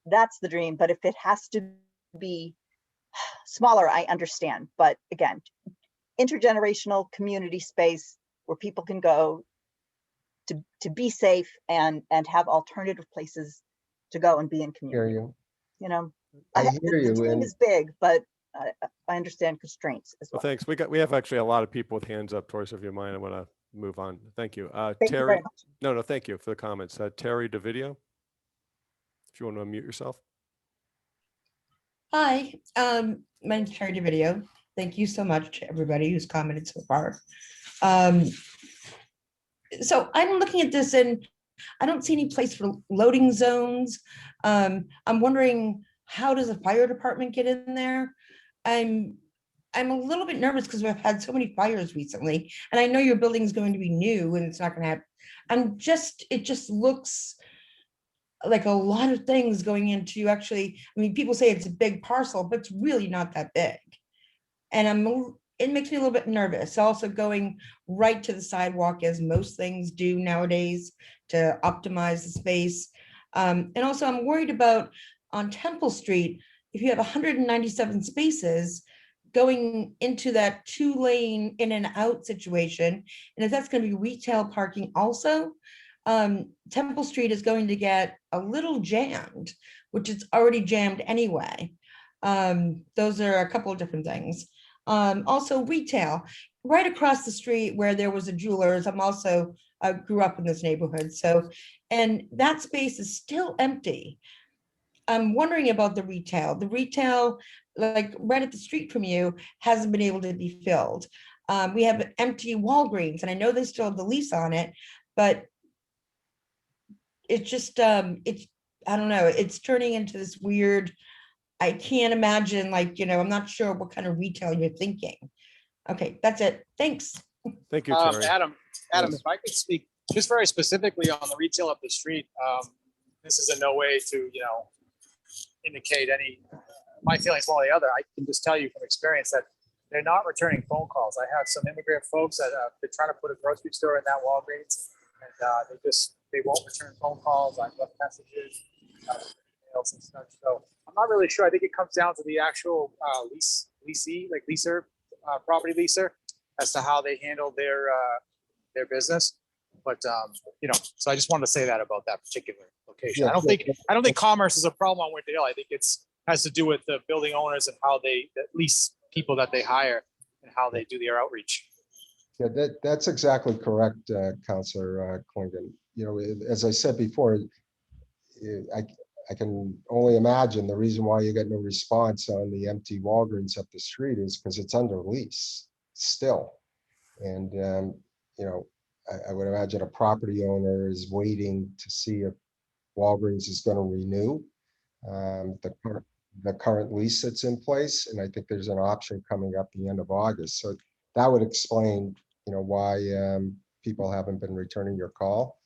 that's the dream. But if it has to be smaller, I understand. But again, intergenerational community space where people can go to be safe and have alternative places to go and be in Hear community. you. I hear The you. dream And is big, but I understand constraints as Well, well. thanks. We have actually a lot of people with hands up. Tori, so if you mind, I want to move on. Thank you. Thank you Terry. very much. No, thank you for the comments. Terry DeVideo, if you want to unmute yourself. Hi, my name's Terry DeVideo. Thank you so much to everybody who's commented so far. So I'm looking at this and I don't see any place for loading zones. I'm wondering, how does the fire department get in there? I'm a little bit nervous because we've had so many fires recently, and I know your building is going to be new and it's not going to have. It just looks like a lot of things going into actually. I mean, people say it's a big parcel, but it's really not that big, and it makes me a little bit nervous. Also going right to the sidewalk, as most things do nowadays, to optimize the space. And also I'm worried about on Temple Street, if you have 197 spaces going into that 2-lane in and out situation, and if that's going to be retail parking also, Temple Street is going to get a little jammed, which is already jammed anyway. Those are a couple of different things. Also retail, right across the street where there was a jeweler's. I grew up in this neighborhood. So, and that space is still empty. I'm wondering about the retail. The retail, like right at the street from you, hasn't been able to be filled. We have empty Walgreens, and I know they still have the lease on it, but it's just, I don't know, it's turning into this weird, I can't imagine, I'm not sure what kind of retail you're thinking. Okay, that's it. Thanks. Thank you, Terry. Adam, Yes. if I could speak just very specifically on the retail up the street, this is in no way to, indicate any, my feelings one or the other. I can just tell you from experience that they're not returning phone calls. I have some immigrant folks that they're trying to put a grocery store in that Walgreens, and they won't return phone calls. I've left messages, emails and such. So I'm not really sure. I think it comes down to the actual leaser, property leaser, as to how they handle their business. But so I just wanted to say that about that particular location. Yeah, I don't think commerce is a problem on Winter Hill. I think has to do with the building owners and how they lease people that they hire and how they do their outreach. Yeah, that's exactly correct, Councillor Klingon. As I said before, I can only imagine the reason why you get no response on the empty Walgreens up the street is because it's under lease still. And, I would imagine a property owner is waiting to see if Walgreens is going to renew the current lease that's in place. And I think there's an option coming up the end of August. So that would explain, why people haven't been returning your call.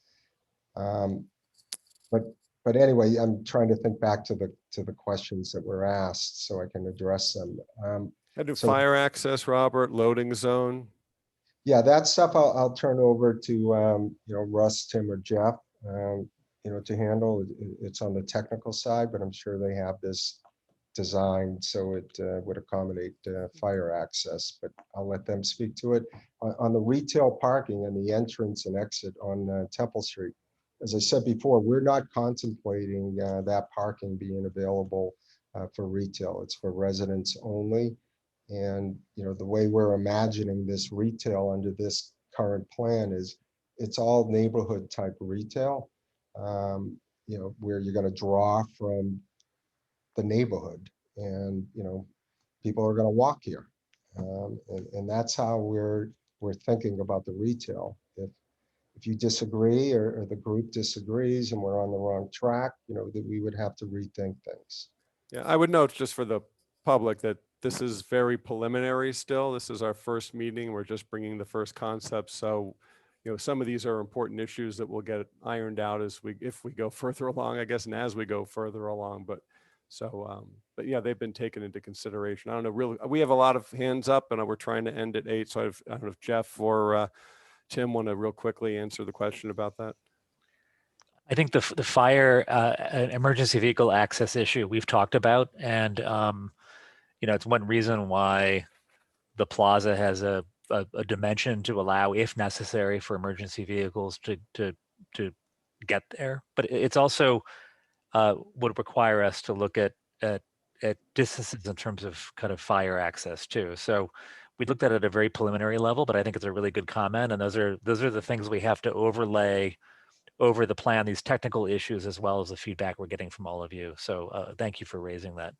But anyway, I'm trying to think back to the questions that were asked so I can address them. I do so- fire access, Robert, loading zone. Yeah, that stuff I'll turn over to Russ, Tim, or Jeff, to handle. It's on the technical side, but I'm sure they have this designed so it would accommodate fire access. But I'll let them speak to it. On the retail parking and the entrance and exit on Temple Street, as I said before, we're not contemplating that parking being available for retail. It's for residents only. And, the way we're imagining this retail under this current plan is it's all neighborhood type retail, where you're going to draw from the neighborhood and, people are going to walk here. And that's how we're thinking about the retail. If if you disagree or the group disagrees and we're on the wrong track, that we would have to rethink things. Yeah, I would note just for the public that this is very preliminary still. This is our first meeting. We're just bringing the first concepts. So, some of these are important issues that will get ironed out if we go further along, I guess, and as we go further along. But yeah, they've been taken into consideration. I don't know, really, we have a lot of hands up and we're trying to end at 8. So I don't know if Jeff or Tim want to real quickly answer the question about that. I think the fire emergency vehicle access issue we've talked about, and it's one reason why the plaza has a dimension to allow, if necessary, for emergency vehicles to get there. But it's also would require us to look at distances in terms of kind of fire access too. So we looked at it at a very preliminary level, but I think it's a really good comment. And those are the things we have to overlay over the plan, these technical issues, as well as the feedback we're getting from all of you. So thank you for raising that.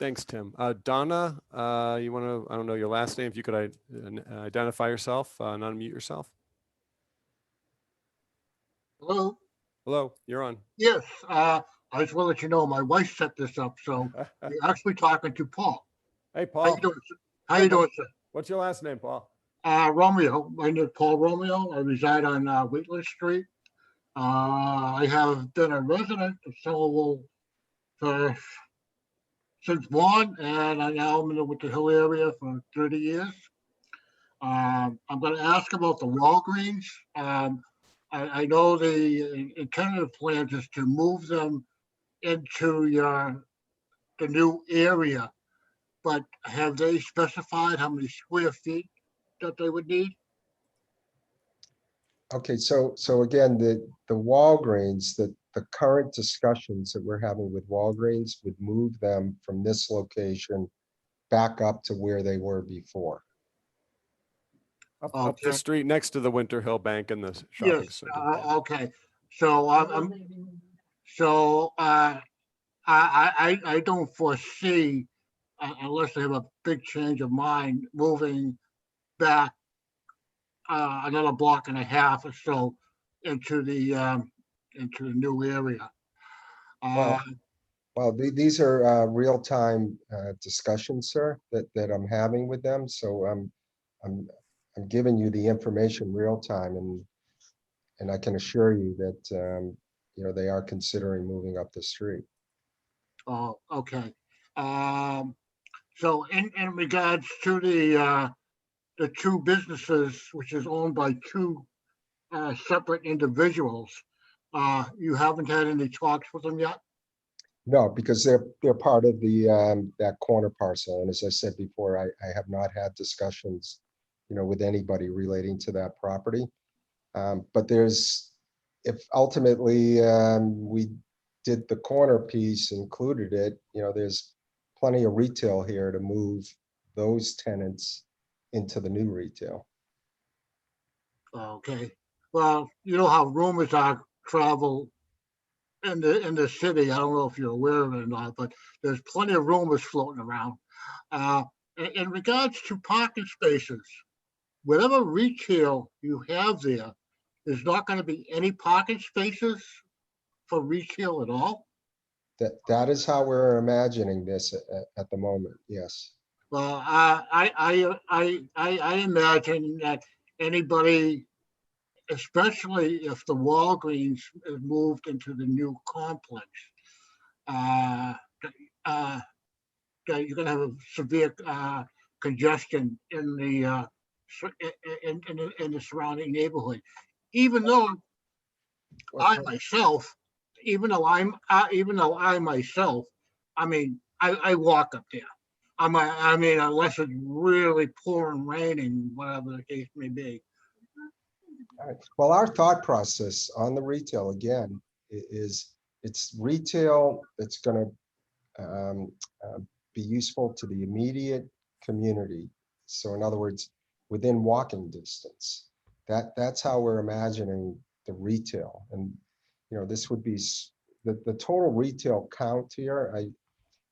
Thanks, Tim. Donna, you want to, I don't know your last name, if you could identify yourself and unmute yourself. Hello. Hello, you're on. Yes, I just want to let you know my wife set this up, so you're actually talking to Paul. Hey, Paul. How you doing, sir? How you doing, sir? What's your last name, Paul? Romeo. My name is Paul Romeo. I reside on Wheatland Street. I have been a resident of Somerville since born, and I now am in the Winter Hill area for 30 years. I'm going to ask about the Walgreens. I know the intended plans is to move them into the new area, but have they specified how many square feet that they would need? Okay, so again, the Walgreens, the current discussions that we're having with Walgreens would move them from this location back up to where they were before. Up the street next to the Winter Hill Bank and the shopping Yes, center. okay. So I don't foresee, unless they have a big change of mind, moving back another block and a half or so into the new area. Well, these are real-time discussions, sir, that I'm having with them. So I'm giving you the information real time, and I can assure you that they are considering moving up the street. Oh, okay. So in regards to the two businesses, which is owned by two separate individuals, you haven't had any talks with them yet? No, because they're part of that corner parcel, and as I said before, I have not had discussions with anybody relating to that property. But if ultimately we did the corner piece, included it, there's plenty of retail here to move those tenants into the new retail. Okay. Well, you know how rumors are travel in the city. I don't know if you're aware of it or not, but there's plenty of rumors floating around. In regards to parking spaces, whatever retail you have there, there's not going to be any parking spaces for retail at all? That is how we're imagining this at the moment. Yes. Well, I imagine that anybody, especially if the Walgreens is moved into the new complex, that you're going to have a severe congestion in the surrounding neighborhood. Even though I myself, I mean, I walk up there. I mean, unless it's really pouring, raining, whatever the case may be. All right. Well, our thought process on the retail, again, is it's retail that's going to be useful to the immediate community. So in other words, within walking distance. That's how we're imagining the retail. And this would be the total retail count here.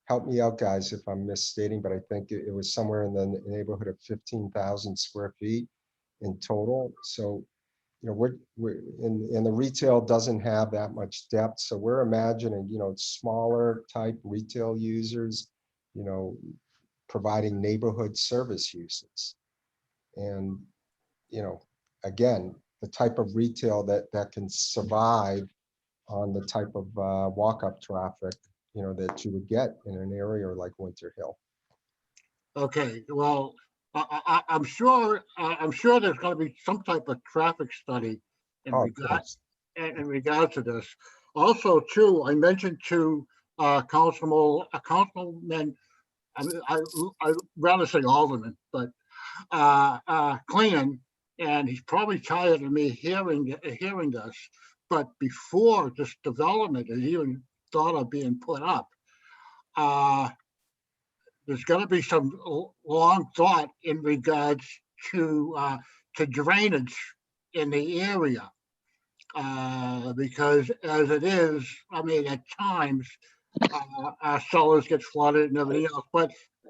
Help me out, guys, if I'm misstating, but I think it was somewhere in the neighborhood of 15,000 square feet in total. So you know, and the retail doesn't have that much depth. So we're imagining, you know, smaller type retail users, you know, providing neighborhood service uses. And, you know, again, the type of retail that can survive on the type of walk-up traffic, you know, that you would get in an area like Winter Hill. Okay, well, I'm sure there's going to be some type of traffic study in Oh, of regard course. in regard to this. Also, too, I mentioned to councilman, I mean, I rather say alderman, but Clean, and he's probably tired of me hearing this. But before this development is even thought of being put up, there's going to be some long thought in regards to drainage in the area. Because as it is, I mean, at times our cellars get flooded and everything else,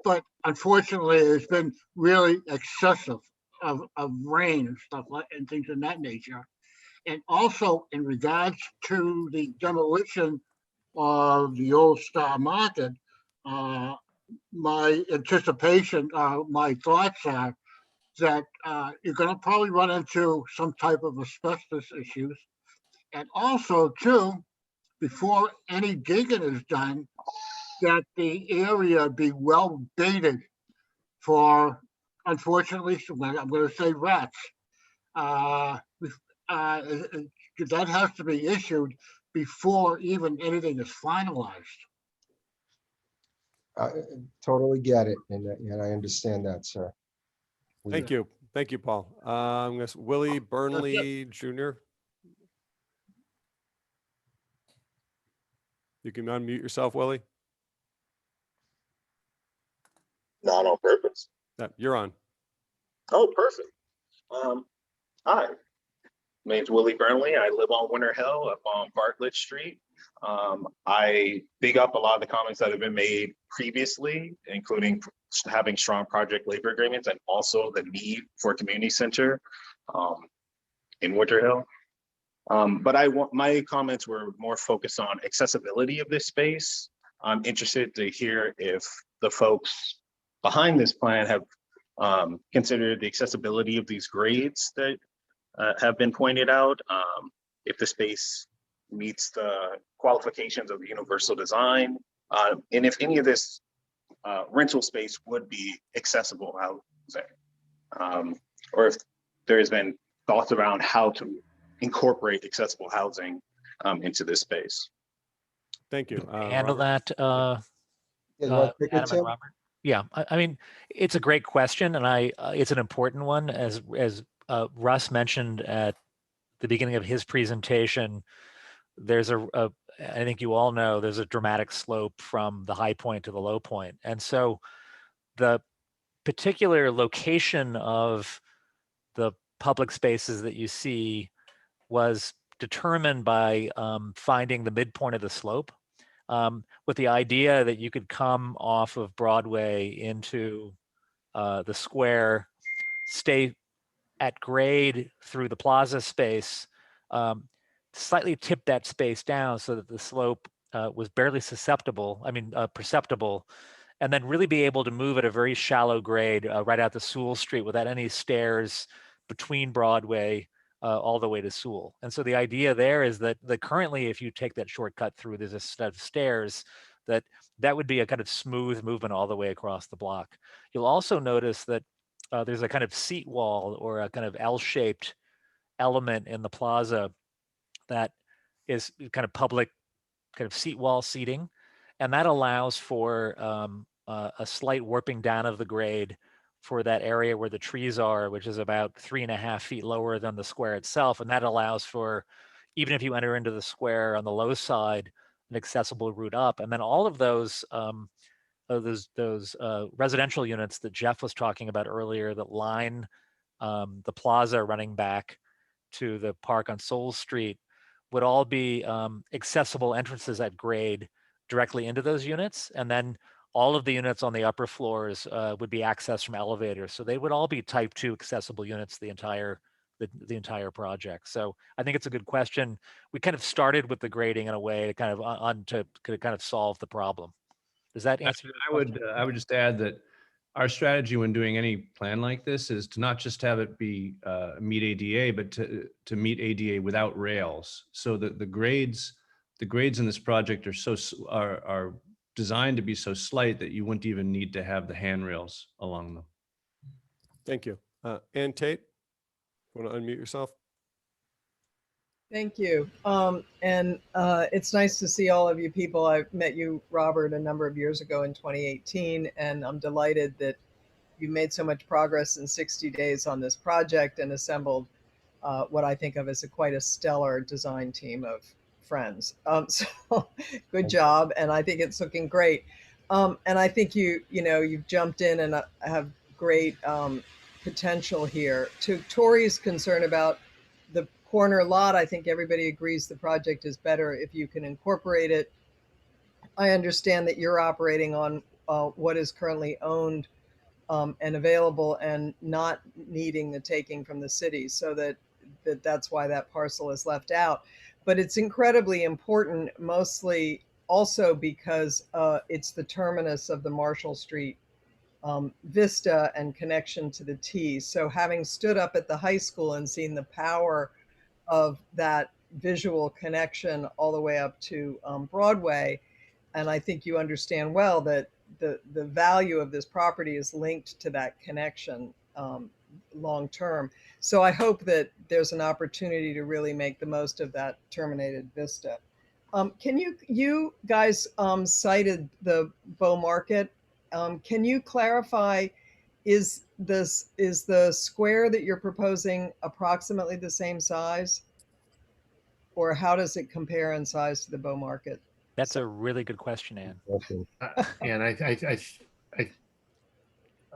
but unfortunately, it's been really excessive of rain and stuff like and things of that nature. And also in regards to the demolition of the old Star Market, my anticipation, my thoughts are that you're going to probably run into some type of asbestos issues. And also, too, before any digging is done, that the area be well baited for, unfortunately, I'm going to say rats. That has to be issued before even anything is finalized. I totally get it, and I understand that, sir. Thank you. Thank you, Paul. I'm going to Willie Burnley Jr. You can unmute yourself, Willie. Not on purpose. Yeah, you're on. Oh, perfect. Hi, my name's Willie Burnley. I live on Winter Hill up on Bartlett Street. I big up a lot of the comments that have been made previously, including having strong project labor agreements and also the need for a community center in Winter Hill. But my comments were more focused on accessibility of this space. I'm interested to hear if the folks behind this plan have considered the accessibility of these grades that have been pointed out, if the space meets the qualifications of universal design, and if any of this rental space would be accessible housing, or if there has been thoughts around how to incorporate accessible housing into this space. Thank you. Handle Robert? that, Adam and Robert. Yeah, I mean, it's a great question, and it's an important one. As Russ mentioned at the beginning of his presentation, there's I think you all know, there's a dramatic slope from the high point to the low point. And so the particular location of the public spaces that you see was determined by finding the midpoint of the slope, with the idea that you could come off of Broadway into the square, stay at grade through the plaza space, slightly tip that space down so that the slope was barely perceptible, and then really be able to move at a very shallow grade right out to Sewell Street without any stairs between Broadway all the way to Sewell. And so the idea there is that currently, if you take that shortcut through, there's a set of stairs that would be a kind of smooth movement all the way across the block. You'll also notice that there's a kind of seat wall or a kind of L-shaped element in the plaza that is kind of public kind of seat wall seating. And that allows for a slight warping down of the grade for that area where the trees are, which is about 3.5 feet lower than the square itself. And that allows for, even if you enter into the square on the low side, an accessible route up. And then all of those residential units that Jeff was talking about earlier that line the plaza running back to the park on Sewell Street would all be accessible entrances at grade directly into those units. And then all of the units on the upper floors would be accessed from elevators. So they would all be type 2 accessible units the entire the entire project. So I think it's a good question. We kind of started with the grading in a way to kind of to kind of solve the problem. Does that answer your question? I would just add that our strategy when doing any plan like this is to not just have it be meet ADA, but to meet ADA without rails. So that the grades in this project are designed to be so slight that you wouldn't even need to have the handrails along them. Thank you. Ann Tate, want to unmute yourself? Thank you. It's nice to see all of you people. I met you, Robert, a number of years ago in 2018, and I'm delighted that you made so much progress in 60 days on this project and assembled what I think of as quite a stellar design team of friends. So good job, and I think it's looking great. And I think you've jumped in and have great potential here. To Tori's concern about the corner lot, I think everybody agrees the project is better if you can incorporate it. I understand that you're operating on what is currently owned and available and not needing the taking from the city, so that's why that parcel is left out. But it's incredibly important, mostly also because it's the terminus of the Marshall Street vista and connection to the T. So having stood up at the high school and seen the power of that visual connection all the way up to Broadway, and I think you understand well that the value of this property is linked to that connection long term. So I hope that there's an opportunity to really make the most of that terminated vista. Can you guys cited the Bow Market? Can you clarify, is the square that you're proposing approximately the same size? Or how does it compare in size to the Bow Market? That's a really good question, Ann. And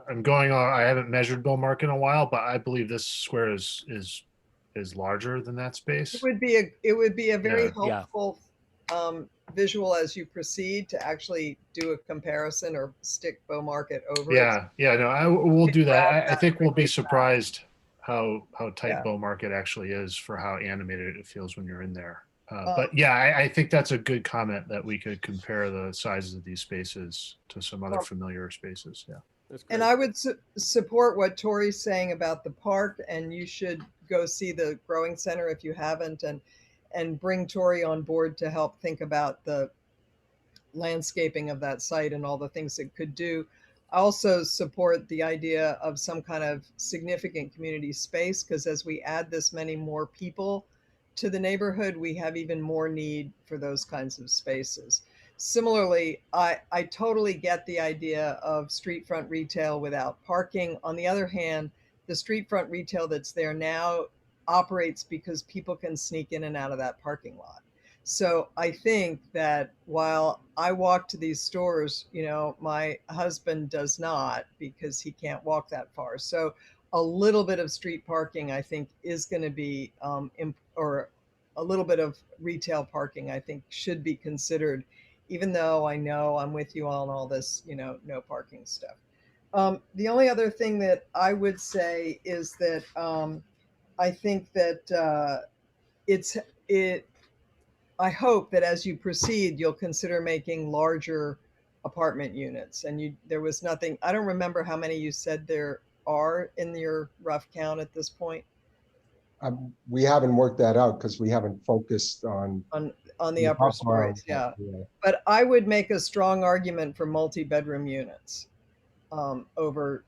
I'm going on. I haven't measured Bow Market in a while, but I believe this square is larger than that space. It would be a very helpful visual as you proceed to actually do a comparison or stick Bow Market over it. We'll do that. I think we'll be surprised how tight Bow Market actually is for how animated it feels when you're in there. But yeah, I think that's a good comment that we could compare the sizes of these spaces to some other familiar spaces. Yeah. And I would support what Tori's saying about the park, and you should go see the Growing Center if you haven't, and bring Tori on board to help think about the landscaping of that site and all the things it could do. I also support the idea of some kind of significant community space, because as we add this many more people to the neighborhood, we have even more need for those kinds of spaces. Similarly, I totally get the idea of street front retail without parking. On the other hand, the street front retail that's there now operates because people can sneak in and out of that parking lot. So I think that while I walk to these stores, my husband does not, because he can't walk that far. So a little bit of street parking, I think, is going to be, or a little bit of retail parking, I think, should be considered, even though I know I'm with you on all this, no parking stuff. The only other thing that I would say is that I think that I hope that as you proceed, you'll consider making larger apartment units. And there was nothing, I don't remember how many you said there are in your rough count at this point. We haven't worked that out because we haven't focused on the upper stories. Yeah. But I would make a strong argument for multi-bedroom units over,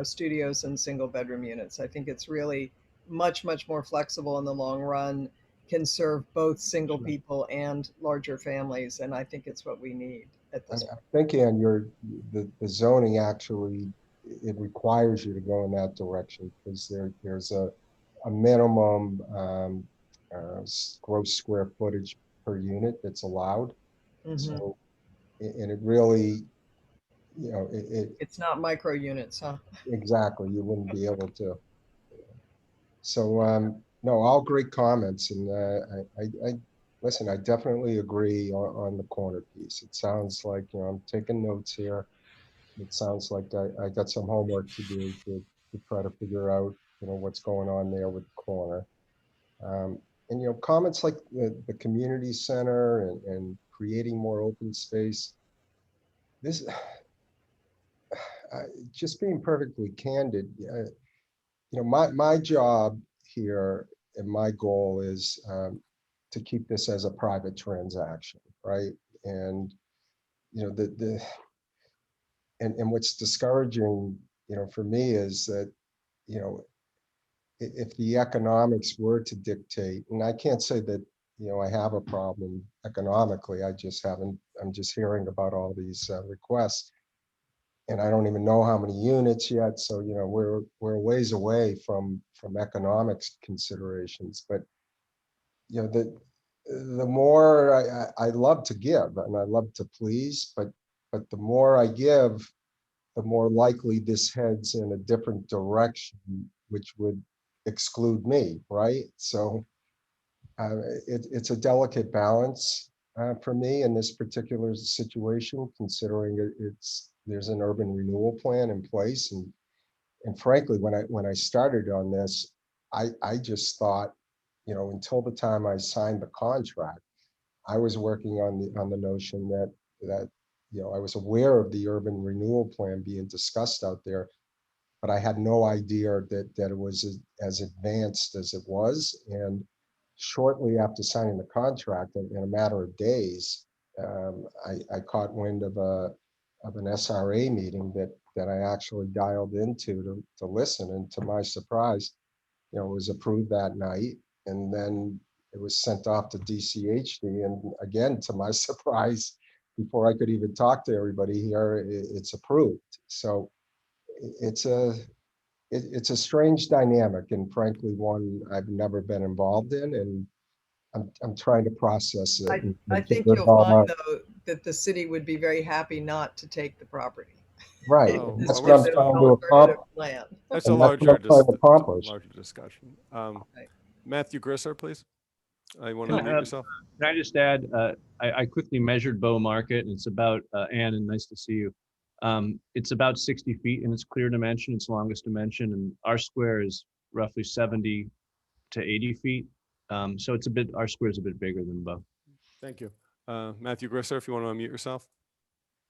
studios and single bedroom units. I think it's really much, much more flexible in the long run, can serve both single people and larger families. And I think it's what we need at this point. I think, Ann, the zoning actually, it requires you to go in that direction, because there's a minimum gross square footage per unit that's allowed. So, and it really, it's not micro units, huh? Exactly. You wouldn't be able to. So, no, all great comments. And listen, I definitely agree on the corner piece. It sounds like, I'm taking notes here. It sounds like I got some homework to do to try to figure out what's going on there with the corner. And, comments like the community center and creating more open space. This, just being perfectly candid, my job here and my goal is to keep this as a private transaction, right? And and what's discouraging, for me is that, if the economics were to dictate, and I can't say that, I have a problem economically, I'm just hearing about all these requests, and I don't even know how many units yet. So, we're a ways away from economics considerations, but, the more I love to give and I love to please, but the more I give, the more likely this heads in a different direction, which would exclude me, right? So it's a delicate balance for me in this particular situation, considering there's an urban renewal plan in place, and frankly, when I started on this, I just thought, until the time I signed the contract, I was working on the notion that I was aware of the urban renewal plan being discussed out there, but I had no idea that it was as advanced as it was. And shortly after signing the contract, in a matter of days, I caught wind of an SRA meeting that I actually dialed into to listen. And to my surprise, it was approved that night. And then it was sent off to DCHD. And again, to my surprise, before I could even talk to everybody here, it's approved. So it's a strange dynamic, and frankly, one I've never been involved in, and I'm trying to process it. I think you'll find, though, that the city would be very happy not to take the property. Right, Oh, and that's well, what I'm trying to accomplish. That's a larger discussion. Right. Matthew Grisser, please. You want Can to unmute yourself? I just add, I quickly measured Bow Market, and it's about, Ann, and nice to see you. It's about 60 feet in its clear dimension, its longest dimension, and our square is roughly 70 to 80 feet. So our square is a bit bigger than Bow. Thank you. Matthew Grisser, if you want to unmute yourself.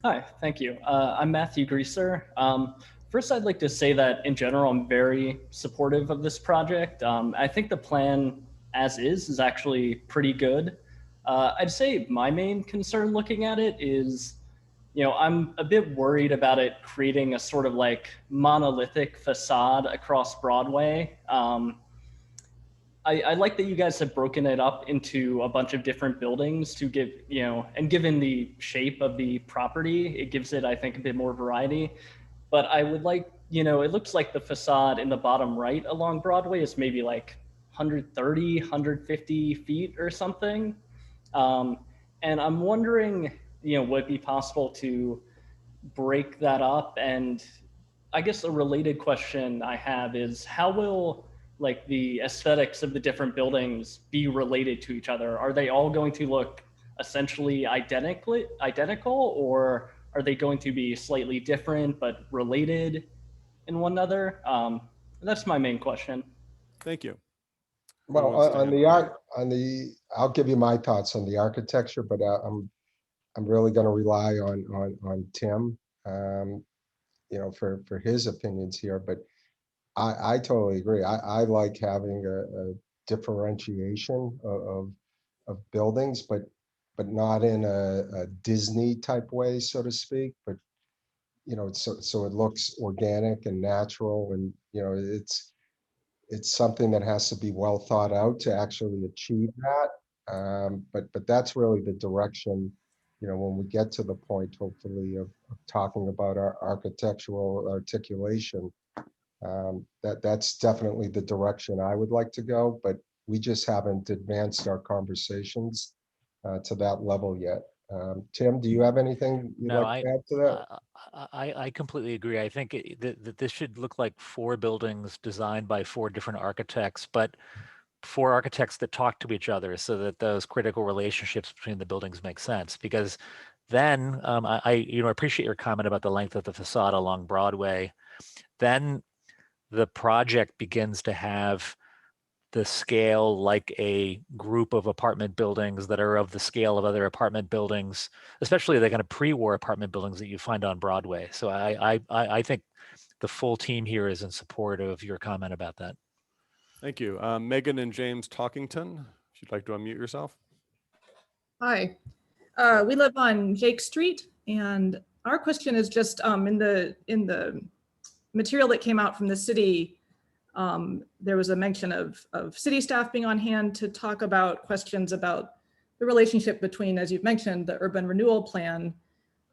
Hi, thank you. I'm Matthew Greaser. First, I'd like to say that in general, I'm very supportive of this project. I think the plan as is actually pretty good. I'd say my main concern looking at it is, I'm a bit worried about it creating a sort of like monolithic facade across Broadway. I like that you guys have broken it up into a bunch of different buildings to give, and given the shape of the property, it gives it, I think, a bit more variety. But I would like, it looks like the facade in the bottom right along Broadway is maybe like 130, 150 feet or something. And I'm wondering, would it be possible to break that up? And I guess a related question I have is, how will like the aesthetics of the different buildings be related to each other? Are they all going to look essentially identical, or are they going to be slightly different but related in one another? That's my main question. Thank you. Well, I'll give you my thoughts on the architecture, but I'm really going to rely on Tim, for his opinions here. But I totally agree. I like having a differentiation of buildings, but not in a Disney type way, so to speak. But so it looks organic and natural, and it's something that has to be well thought out to actually achieve that. But that's really the direction. When we get to the point, hopefully, of talking about our architectural articulation. That's definitely the direction I would like to go, but we just haven't advanced our conversations to that level yet. Tim, do you have anything you'd like to add to that? I completely agree. I think that this should look like 4 buildings designed by 4 different architects, but 4 architects that talk to each other, so that those critical relationships between the buildings make sense. Because then I appreciate your comment about the length of the facade along Broadway. Then the project begins to have the scale like a group of apartment buildings that are of the scale of other apartment buildings, especially the kind of pre-war apartment buildings that you find on Broadway. So I think the full team here is in support of your comment about that. Thank you. Megan and James Talkington, if you'd like to unmute yourself. Hi, we live on Jake Street, and our question is just in the material that came out from the city. There was a mention of city staff being on hand to talk about questions about the relationship between, as you've mentioned, the urban renewal plan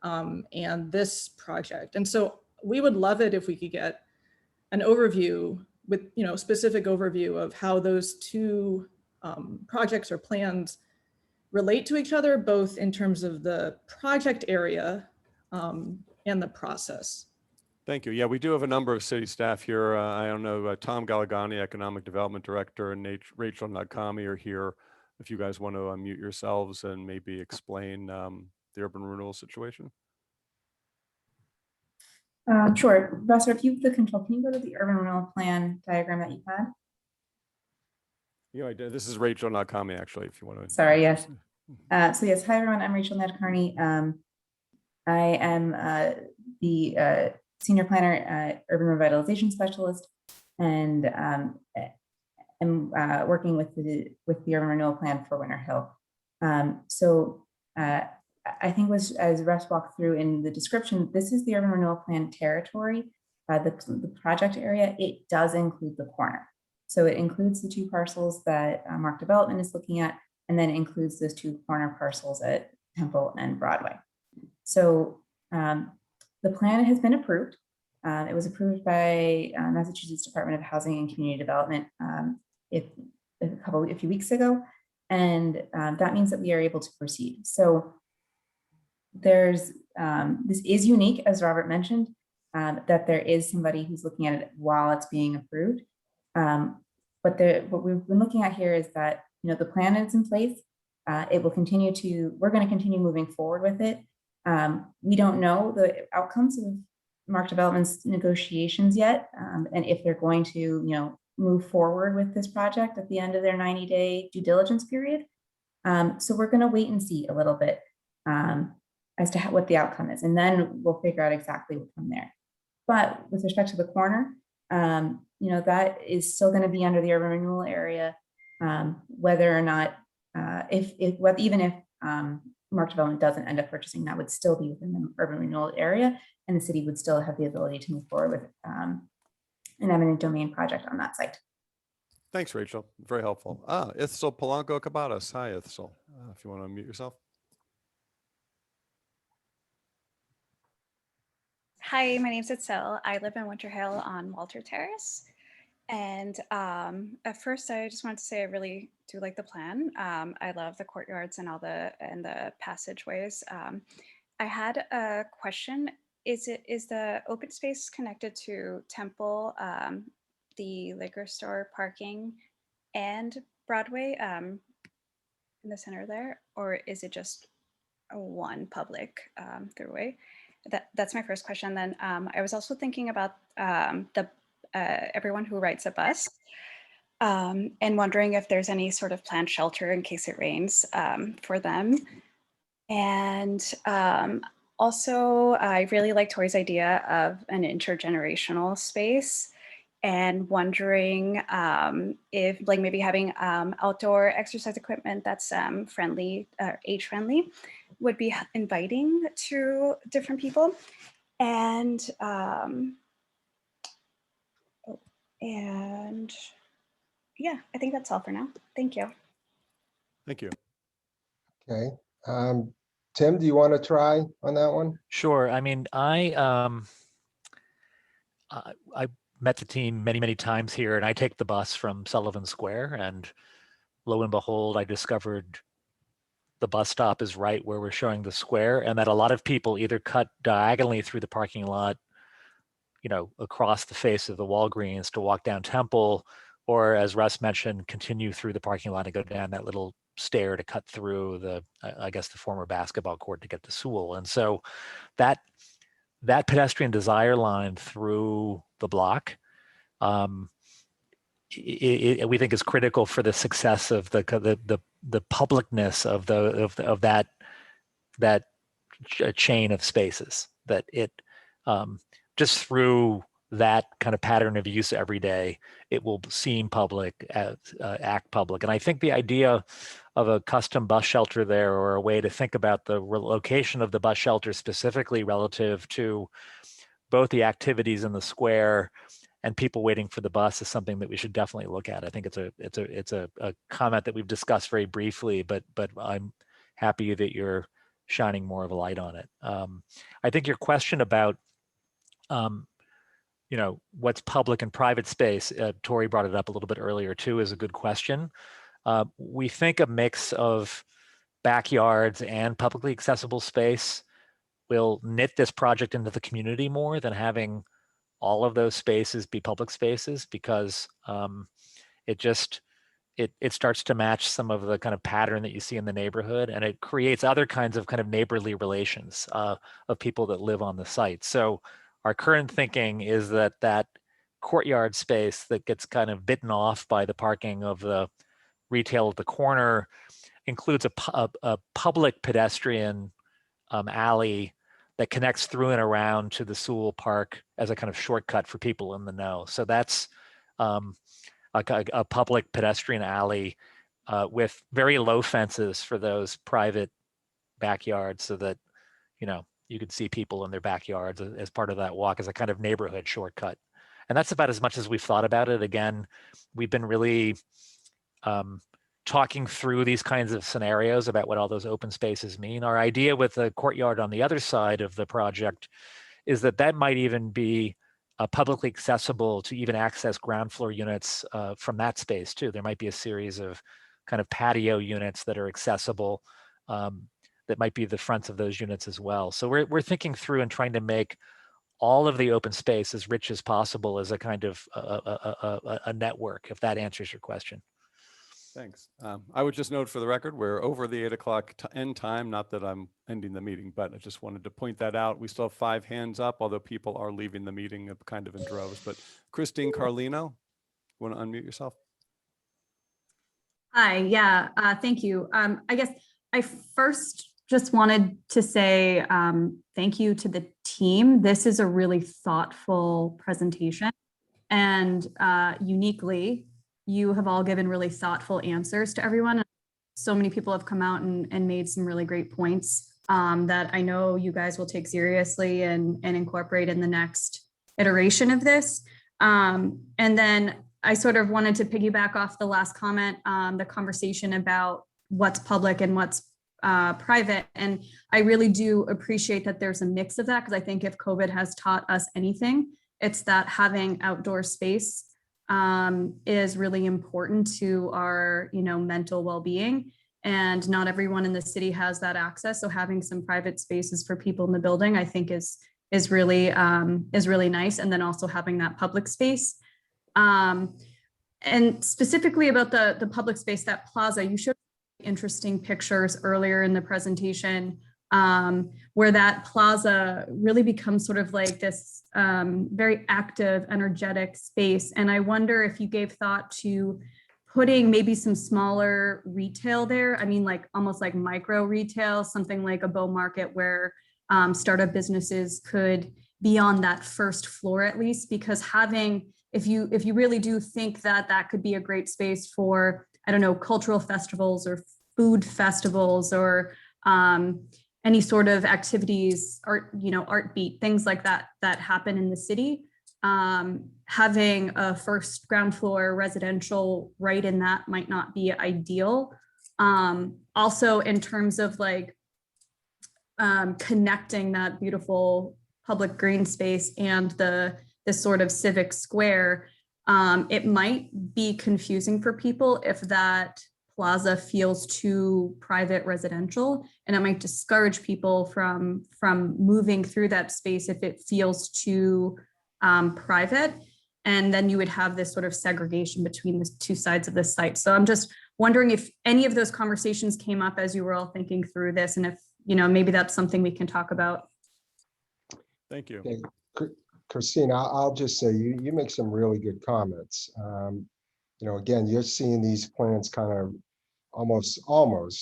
and this project. And so we would love it if we could get an overview with, specific overview of how those two projects or plans relate to each other, both in terms of the project area and the process. Thank you. Yeah, we do have a number of city staff here. I don't know, Tom Galagani, Economic Development Director, and Rachel Nakami are here. If you guys want to unmute yourselves and maybe explain the urban renewal situation. Sure. Russell, if you have the control, can you go to the urban renewal plan diagram that you had? Yeah, I did. This is Rachel Nakami, actually, if you want to. Sorry, yes. So yes, hi everyone, I'm Rachel Nakami. I am the Senior Planner, Urban Revitalization Specialist, and am working with the Urban Renewal Plan for Winter Hill. I think as Russ walked through in the description, this is the Urban Renewal Plan territory. The project area, it does include the corner. So it includes the two parcels that Mark Development is looking at, and then includes those two corner parcels at Temple and Broadway. So the plan has been approved. It was approved by Massachusetts Department of Housing and Community Development a few weeks ago, and that means that we are able to proceed. So there's this is unique, as Robert mentioned, that there is somebody who's looking at it while it's being approved. But what we've been looking at here is that the plan is in place. It will continue we're going to continue moving forward with it. We don't know the outcomes of Mark Development's negotiations yet, and if they're going to move forward with this project at the end of their 90-day due diligence period. So we're going to wait and see a little bit as to what the outcome is, and then we'll figure out exactly what from there. But with respect to the corner, that is still going to be under the urban renewal area, whether or not, even if Mark Development doesn't end up purchasing, that would still be within the urban renewal area, and the city would still have the ability to move forward with an eminent domain project on that site. Thanks, Rachel. Very helpful. Ithsel Polanco Cabadas. Hi, Ithsel. If you want to unmute yourself. Hi, my name's Itzel. I live in Winter Hill on Walter Terrace. And at first, I just wanted to say I really do like the plan. I love the courtyards and the passageways. I had a question. Is the open space connected to Temple, the liquor store, parking, and Broadway in the center there, or is it just one public throughway? That's my first question. Then I was also thinking about everyone who rides a bus and wondering if there's any sort of planned shelter in case it rains for them. And also, I really like Tori's idea of an intergenerational space, and wondering if maybe having outdoor exercise equipment that's age friendly would be inviting to different people. And yeah, I think that's all for now. Thank you. Thank you. Okay. Tim, do you want to try on that one? Sure. I mean, I met the team many times here, and I take the bus from Sullivan Square, and lo and behold, I discovered the bus stop is right where we're showing the square, and that a lot of people either cut diagonally through the parking lot, across the face of the Walgreens to walk down Temple, or as Russ mentioned, continue through the parking lot and go down that little stair to cut through I guess the former basketball court to get to Sewell. And so that pedestrian desire line through the block we think is critical for the success of the publicness of that chain of spaces, that it just through that kind of pattern of use every day, it will seem public, act public. And I think the idea of a custom bus shelter there, or a way to think about the location of the bus shelter specifically relative to both the activities in the square and people waiting for the bus, is something that we should definitely look at. I think it's a comment that we've discussed very briefly, but I'm happy that you're shining more of a light on it. I think your question about what's public and private space, Tori brought it up a little bit earlier too, is a good question. We think a mix of backyards and publicly accessible space will knit this project into the community more than having all of those spaces be public spaces, because it starts to match some of the kind of pattern that you see in the neighborhood, and it creates other kinds of kind of neighborly relations of people that live on the site. So our current thinking is that courtyard space that gets kind of bitten off by the parking of the retail at the corner includes a public pedestrian alley that connects through and around to the Sewell Park as a kind of shortcut for people in the know. So that's a public pedestrian alley with very low fences for those private backyards, so that you could see people in their backyards as part of that walk, as a kind of neighborhood shortcut. And that's about as much as we've thought about it. Again, we've been really talking through these kinds of scenarios about what all those open spaces mean. Our idea with the courtyard on the other side of the project is that might even be publicly accessible to even access ground floor units from that space too. There might be a series of kind of patio units that are accessible, that might be the fronts of those units as well. So we're thinking through and trying to make all of the open space as rich as possible as a kind of a network, if that answers your question. Thanks. I would just note for the record, we're over the 8 o'clock end time. Not that I'm ending the meeting, but I just wanted to point that out. We still have 5 hands up, although people are leaving the meeting kind of in droves. But Christine Carlino, you want to unmute yourself? Hi, yeah, thank you. I guess I first just wanted to say thank you to the team. This is a really thoughtful presentation, and uniquely, you have all given really thoughtful answers to everyone. So many people have come out and made some really great points that I know you guys will take seriously and incorporate in the next iteration of this. And then I sort of wanted to piggyback off the last comment, the conversation about what's public and what's private. And I really do appreciate that there's a mix of that, because I think if COVID has taught us anything, it's that having outdoor space is really important to our, mental well-being. And not everyone in the city has that access. So having some private spaces for people in the building, I think is really nice. And then also having that public space. And specifically about the public space, that plaza, you showed interesting pictures earlier in the presentation, where that plaza really becomes sort of like this very active, energetic space. And I wonder if you gave thought to putting maybe some smaller retail there. I mean, like almost like micro retail, something like a Bow Market, where startup businesses could be on that first floor at least, because if you really do think that could be a great space for, I don't know, cultural festivals or food festivals or any sort of activities, art beat, things like that happen in the city. Having a first ground floor residential right in that might not be ideal. Also, in terms of like connecting that beautiful public green space and this sort of civic square, it might be confusing for people if that plaza feels too private residential, and it might discourage people from moving through that space if it feels too private. And then you would have this sort of segregation between the two sides of the site. So I'm just wondering if any of those conversations came up as you were all thinking through this, and if maybe that's something we can talk about. Thank you. Christine, I'll just say, you make some really good comments. Again, you're seeing these plans kind of almost,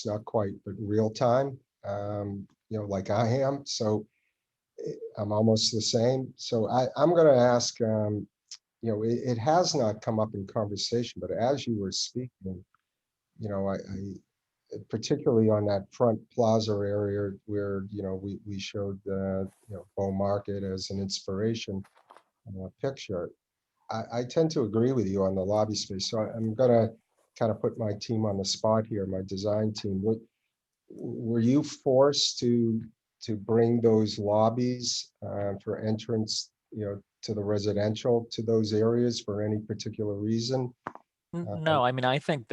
not quite, but real time, like I am. So I'm almost the same. So I'm going to ask, it has not come up in conversation, but as you were speaking, I particularly on that front plaza area where, we showed the, Bow Market as an inspiration picture. I tend to agree with you on the lobby space. So I'm gonna kind of put my team on the spot here, my design team. Were you forced to bring those lobbies for entrance, to the residential, to those areas for any particular reason? No, I mean, I think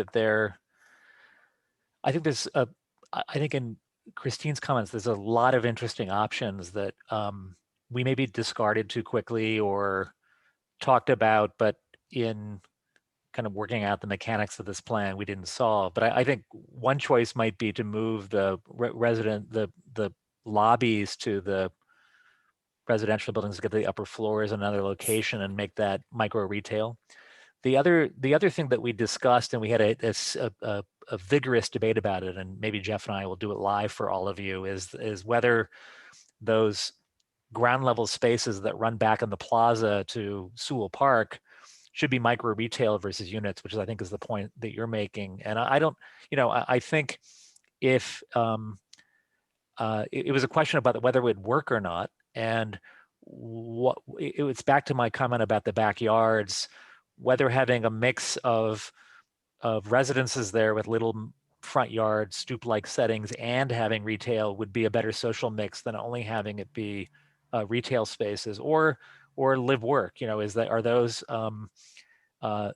in Christine's comments, there's a lot of interesting options that we maybe discarded too quickly or talked about, but in kind of working out the mechanics of this plan, we didn't solve. But I think one choice might be to move the the lobbies to the residential buildings, to get the upper floors in another location and make that micro retail. The other thing that we discussed, and we had a vigorous debate about it, and maybe Jeff and I will do it live for all of you, is whether those ground level spaces that run back in the plaza to Sewell Park should be micro retail versus units, which I think is the point that you're making. And I don't, I think if it was a question about whether it would work or not, and it's back to my comment about the backyards, whether having a mix of residences there with little front yard stoop-like settings and having retail would be a better social mix than only having it be retail spaces or live work. Are those a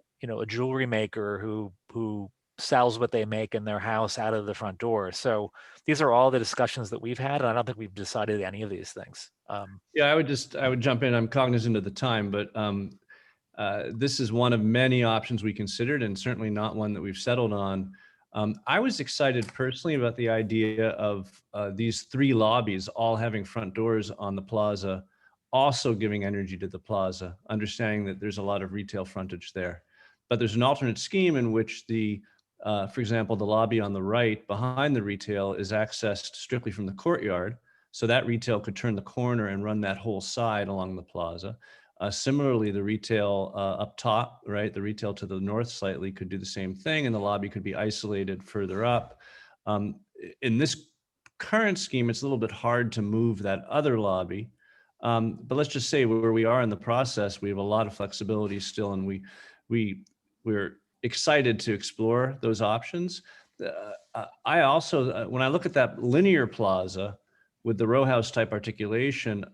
jewelry maker who sells what they make in their house out of the front door? So these are all the discussions that we've had, and I don't think we've decided any of these things. Yeah, I would jump in. I'm cognizant of the time, but this is one of many options we considered, and certainly not one that we've settled on. I was excited personally about the idea of these three lobbies all having front doors on the plaza, also giving energy to the plaza, understanding that there's a lot of retail frontage there. But there's an alternate scheme in which for example, the lobby on the right behind the retail is accessed strictly from the courtyard. So that retail could turn the corner and run that whole side along the plaza. Similarly, the retail up top, right, the retail to the north slightly could do the same thing, and the lobby could be isolated further up. In this current scheme, it's a little bit hard to move that other lobby. But let's just say where we are in the process, we have a lot of flexibility still, and we're excited to explore those options. I also, when I look at that linear plaza with the row house type articulation,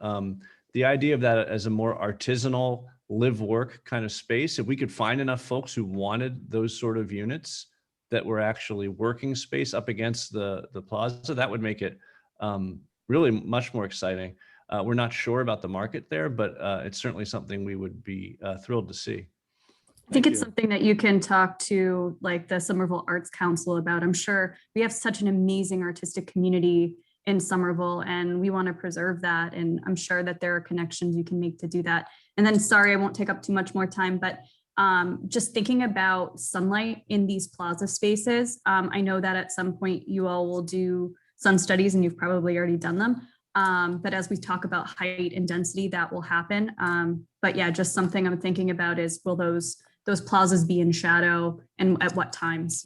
the idea of that as a more artisanal live work kind of space, if we could find enough folks who wanted those sort of units that were actually working space up against the plaza, that would make it really much more exciting. We're not sure about the market there, but it's certainly something we would be thrilled to see. I think it's something that you can talk to like the Somerville Arts Council about. I'm sure we have such an amazing artistic community in Somerville, and we want to preserve that. And I'm sure that there are connections you can make to do that. And then, sorry, I won't take up too much more time, but just thinking about sunlight in these plaza spaces. I know that at some point you all will do sun studies, and you've probably already done them. But as we talk about height and density, that will happen. But yeah, just something I'm thinking about is, will those plazas be in shadow, and at what times,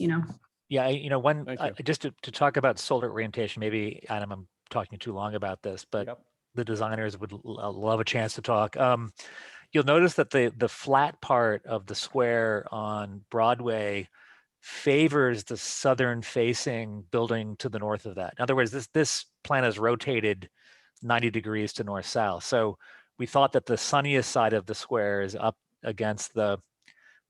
Yeah, just to talk about solar orientation, maybe, Adam, I'm talking too long about this, but the designers would love a chance to talk. You'll notice that the flat part of the square on Broadway favors the southern facing building to the north of that. In other words, this plan is rotated 90 degrees to north south. So we thought that the sunniest side of the square is up against the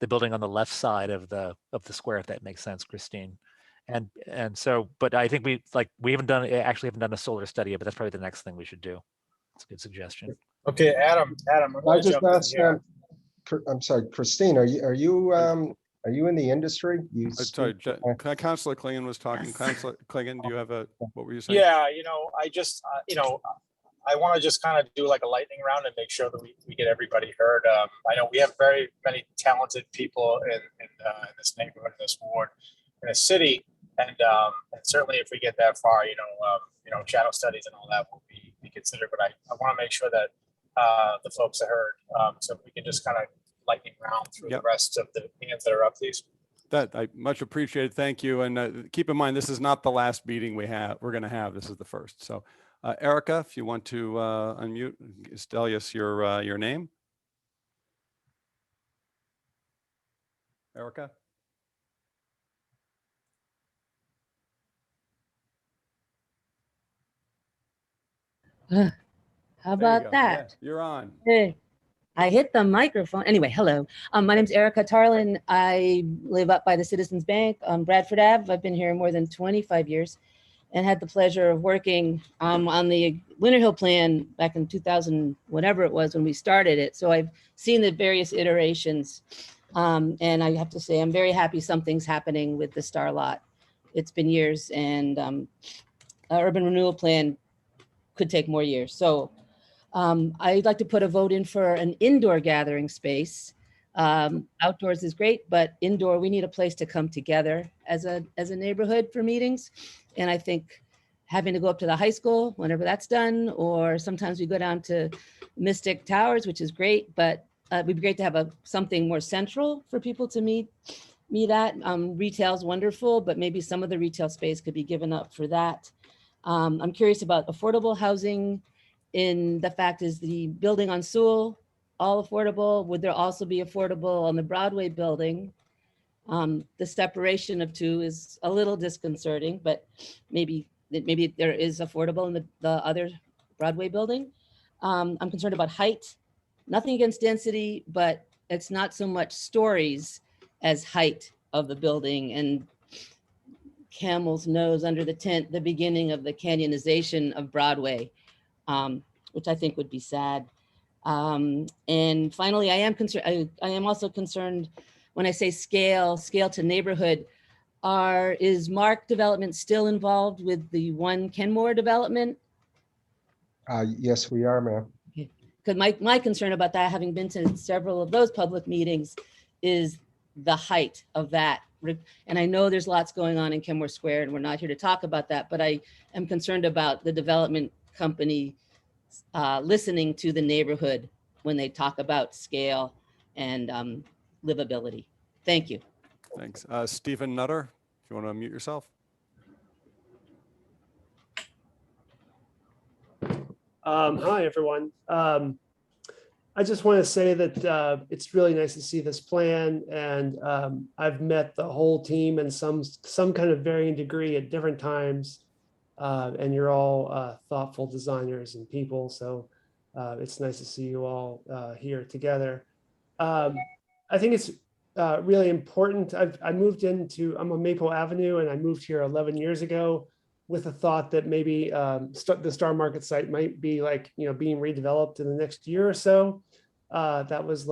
building on the left side of the square, if that makes sense, Christine. And so, but I think we haven't done a solar study yet, but that's probably the next thing we should do. It's a good suggestion. Okay, Adam, I'm I gonna just jump in asked, here. I'm sorry, Christine, are you in the industry? Sorry, Councilor Klingon was talking. Yes. Councilor Klingon, do you have what were you saying? Yeah, I just, I want to just kind of do like a lightning round and make sure that we get everybody heard. I know we have very many talented people in this neighborhood, in this ward, in the city, and certainly if we get that far, shadow studies and all that will be considered. But I want to make sure that the folks are heard. So if we can just kind of lightning round through the rest of the hands that are up, please. That I much appreciate. Thank you. And keep in mind, this is not the last meeting we're going to have. This is the first. So Erica, if you want to unmute, tell us your name. Erica. How about that? Yeah, you're on. Hey, I hit the microphone. Anyway, hello. My name's Erica Tarlin. I live up by the Citizens Bank on Bradford Ave. I've been here more than 25 years and had the pleasure of working on the Winter Hill plan back in 2000, whatever it was when we started it. So I've seen the various iterations. And I have to say, I'm very happy something's happening with the Star Lot. It's been years, and urban renewal plan could take more years. So I'd like to put a vote in for an indoor gathering space. Outdoors is great, but indoor, we need a place to come together as a neighborhood for meetings. And I think having to go up to the high school whenever that's done, or sometimes we go down to Mystic Towers, which is great, but it'd be great to have something more central for people to meet at. Retail's wonderful, but maybe some of the retail space could be given up for that. I'm curious about affordable housing. In the fact is the building on Sewell, all affordable. Would there also be affordable on the Broadway building? The separation of two is a little disconcerting, but maybe there is affordable in the other Broadway building. I'm concerned about height. Nothing against density, but it's not so much stories as height of the building, and camel's nose under the tent, the beginning of the canyonization of Broadway, which I think would be sad. And finally, I am also concerned when I say scale to neighborhood. Is Mark Development still involved with the One Kenmore development? Yes, we are, ma'am. Because my concern about that, having been to several of those public meetings, is the height of that. And I know there's lots going on in Kenmore Square, and we're not here to talk about that, but I am concerned about the development company listening to the neighborhood when they talk about scale and livability. Thank you. Thanks. Stephen Nutter, if you want to unmute yourself. Hi, everyone. I just want to say that it's really nice to see this plan, and I've met the whole team in some kind of varying degree at different times, and you're all thoughtful designers and people, so it's nice to see you all here together. I think it's really important. I'm on Maple Avenue, and I moved here 11 years ago with the thought that maybe the Star Market site might be being redeveloped in the next year or so. That was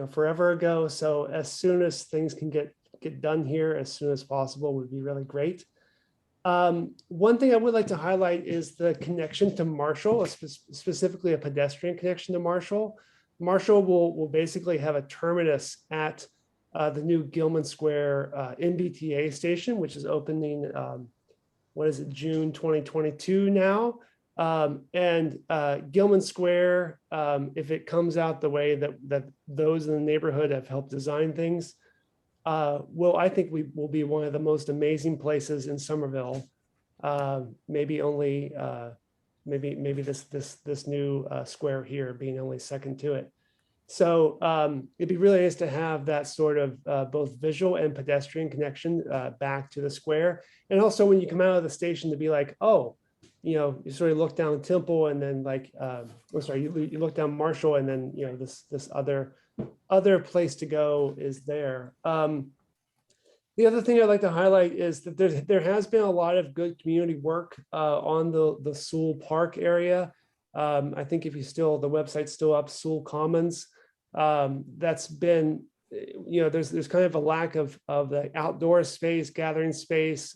forever ago. So as soon as things can get done here as soon as possible would be really great. One thing I would like to highlight is the connection to Marshall, specifically a pedestrian connection to Marshall. Marshall will basically have a terminus at the new Gilman Square MBTA station, which is opening June 2022 now. And Gilman Square, if it comes out the way that those in the neighborhood have helped design things, I think we will be one of the most amazing places in Somerville. Maybe this new square here being only second to it. So it'd be really nice to have that sort of both visual and pedestrian connection back to the square. And also when you come out of the station to be like, oh, you sort of look down Temple and then you look down Marshall and then, this other place to go is there. The other thing I'd like to highlight is that there has been a lot of good community work on the Sewell Park area. I think the website's still up, Sewell Commons. That's been, there's kind of a lack of the outdoor space, gathering space,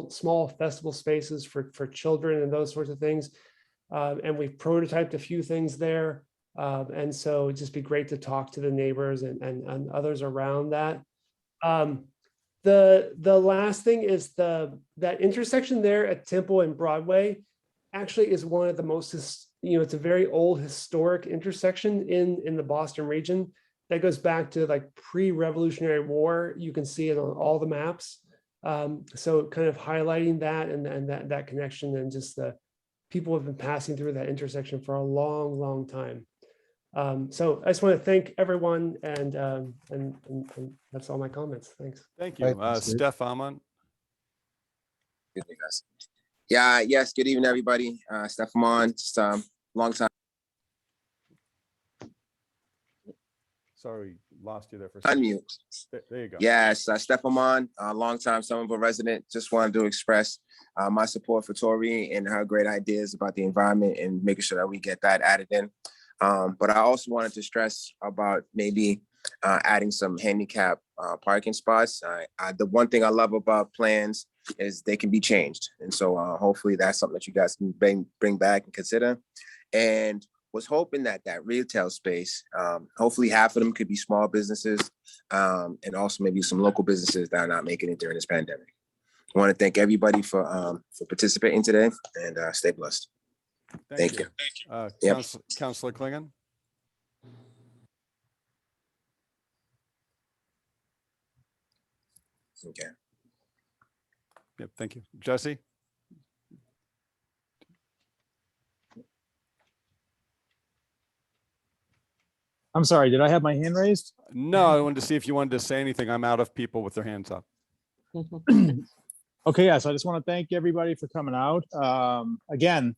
small festival spaces for children and those sorts of things. and we've prototyped a few things there. And so it'd just be great to talk to the neighbors and others around that. The last thing is that intersection there at Temple and Broadway actually is one of the most, it's a very old historic intersection in the Boston region that goes back to like pre-Revolutionary War. You can see it on all the maps. So kind of highlighting that and that connection, and just the people have been passing through that intersection for a long, long time. So I just want to thank everyone, and that's all my comments. Thanks. Thank you. Steph Amon. Good evening, guys. Yeah, yes, good evening, everybody. Steph Amon, just long time. Sorry, lost you there for a second. Unmute. There you go. Yes, Steph Amon, longtime Somerville resident. Just wanted to express my support for Tori and her great ideas about the environment and making sure that we get that added in. But I also wanted to stress about maybe adding some handicap parking spots. The one thing I love about plans is they can be changed. And so hopefully that's something that you guys can bring back and consider. And was hoping that retail space, hopefully half of them could be small businesses, and also maybe some local businesses that are not making it during this pandemic. I want to thank everybody for participating today, and stay blessed. Thank you. Yep. Councilor Klingon. Okay. Yep. Thank you, Jesse. I'm sorry, did I have my hand raised? No, I wanted to see if you wanted to say anything. I'm out of people with their hands up. Okay, yeah, so I just want to thank everybody for coming out. Again,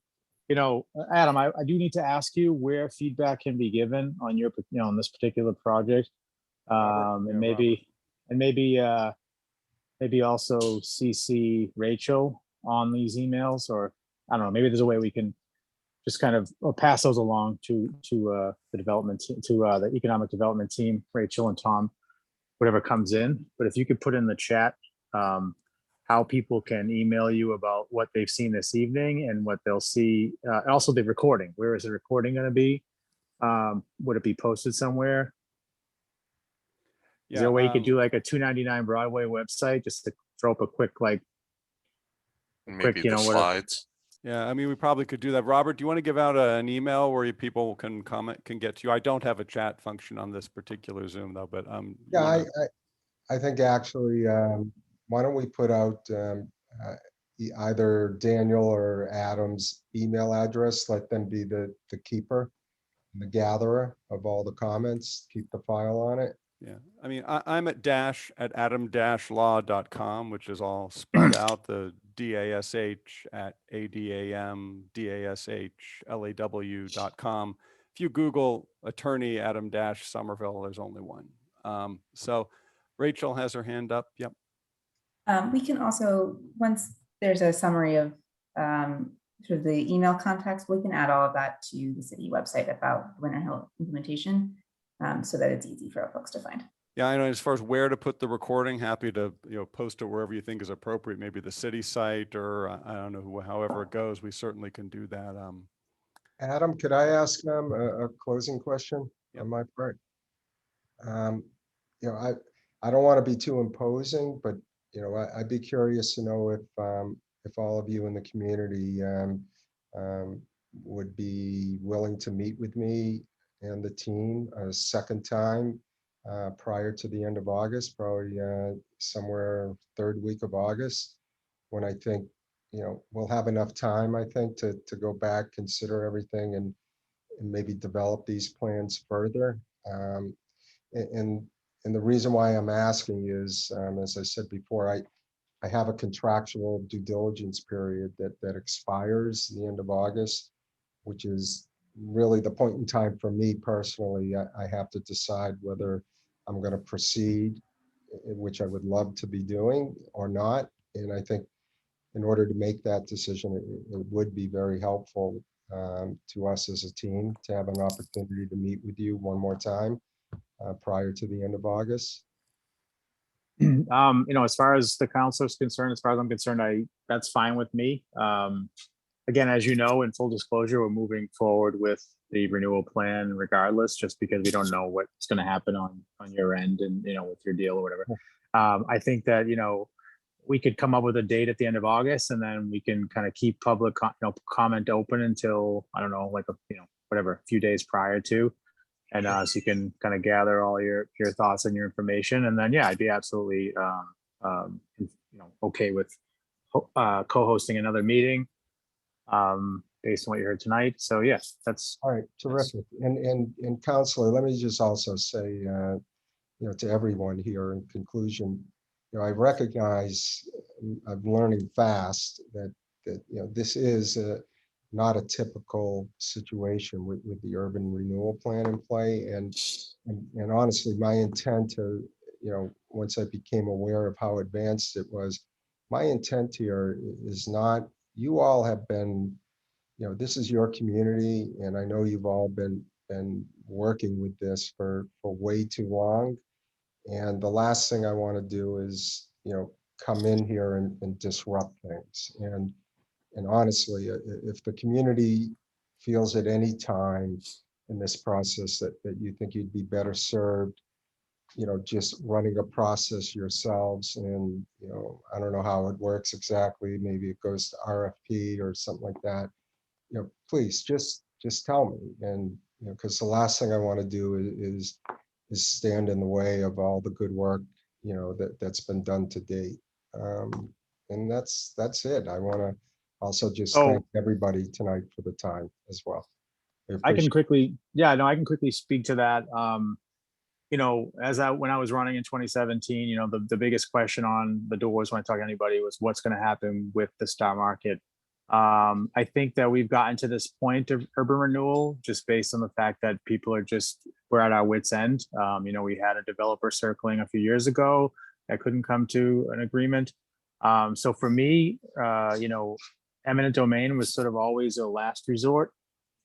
Adam, I do need to ask you where feedback can be given on your, on this particular project. And maybe also CC Rachel on these emails, or I don't know, maybe there's a way we can just kind of pass those along to the development, to the economic development team, Rachel and Tom, whatever comes in. But if you could put in the chat how people can email you about what they've seen this evening and what they'll see. Also the recording, where is the recording going to be? Would it be posted somewhere? Is there a way you could do like a $2.99 Broadway website just to throw up a quick, like, maybe the slides? Yeah, I mean, we probably could do that. Robert, do you want to give out an email where people can comment, can get to you? I don't have a chat function on this particular Zoom though, but yeah, I think actually, why don't we put out either Daniel or Adam's email address, let them be the keeper, the gatherer of all the comments, keep the file on it. Yeah, I mean, I'm at adam-law.com, which is all spelled out, the DASH at ADAM-DASH-LAW.com. If you Google attorney Adam-Somerville, there's only one. So Rachel has her hand up. Yep. We can also, once there's a summary of sort of the email contacts, we can add all of that to the city website about Winter Hill implementation, so that it's easy for folks to find. Yeah, I know, as far as where to put the recording, happy to post it wherever you think is appropriate, maybe the city site, or I don't know, however it goes, we certainly can do that. Adam, could I ask them a closing question on my part? I don't want to be too imposing, but I'd be curious to know if all of you in the community would be willing to meet with me and the team a second time prior to the end of August, probably somewhere third week of August, when I think we'll have enough time, I think, to go back, consider everything, and maybe develop these plans further. And the reason why I'm asking is, as I said before, I have a contractual due diligence period that expires the end of August, which is really the point in time for me personally. I have to decide whether I'm going to proceed, which I would love to be doing, or not. And I think in order to make that decision, it would be very helpful to us as a team to have an opportunity to meet with you one more time prior to the end of August. As far as the council is concerned, as far as I'm concerned, that's fine with me. again, as you know, in full disclosure, we're moving forward with the renewal plan regardless, just because we don't know what's going to happen on your end and, with your deal or whatever. I think that, we could come up with a date at the end of August, and then we can kind of keep public comment open until, I don't know, like whatever, a few days prior to, and so you can kind of gather all your thoughts and your information, and then I'd be absolutely okay with co-hosting another meeting based on what you heard tonight. So yes, that's all right. Terrific. And Counselor, let me just also say, to everyone here in conclusion, I recognize I'm learning fast that this is not a typical situation with the urban renewal plan in play. And honestly, my intent to, once I became aware of how advanced it was, my intent here is not, you all have been, this is your community, and I know you've all been working with this for way too long. And the last thing I want to do is, come in here and disrupt things. And honestly, if the community feels at any time in this process that you think you'd be better served, just running a process yourselves, and, I don't know how it works exactly. Maybe it goes to RFP or something like that. Please just tell me. And, because the last thing I want to do is stand in the way of all the good work, that's been done to date. And that's it. I want to also just thank everybody tonight for the time as well. I can quickly, I can quickly speak to that. When I was running in 2017, the biggest question on the doors when I talk to anybody was what's going to happen with the stock market. I think that we've gotten to this point of urban renewal just based on the fact that people we're at our wits' end. We had a developer circling a few years ago that couldn't come to an agreement. So for me, eminent domain was sort of always a last resort.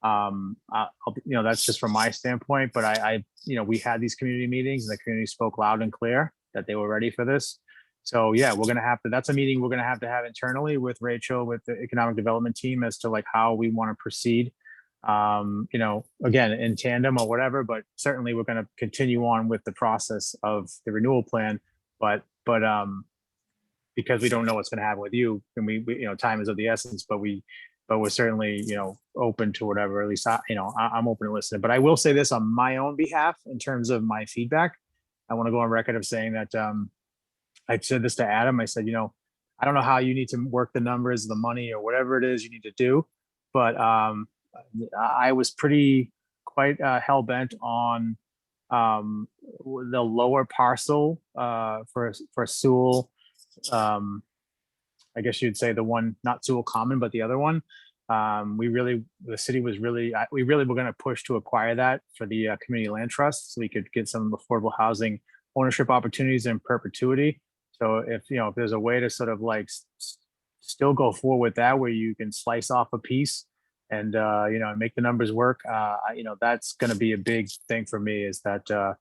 That's just from my standpoint, but we had these community meetings and the community spoke loud and clear that they were ready for this. So we're going to have to, that's a meeting we're going to have internally with Rachel, with the economic development team as to like how we want to proceed, again, in tandem or whatever, but certainly we're going to continue on with the process of the renewal plan, but because we don't know what's going to happen with you, and we time is of the essence, but we're certainly, open to whatever, at least I'm open to listening. But I will say this on my own behalf, in terms of my feedback, I want to go on record of saying that I said this to Adam. I said, I don't know how you need to work the numbers, the money, or whatever it is you need to do, but I was quite hell bent on the lower parcel for Sewell. I guess you'd say the one, not Sewell Common, but the other one. The city was we really were going to push to acquire that for the community land trust, so we could get some affordable housing ownership opportunities in perpetuity. So if there's a way to sort of like still go forward with that, where you can slice off a piece and make the numbers work, that's going to be a big thing for me. Is that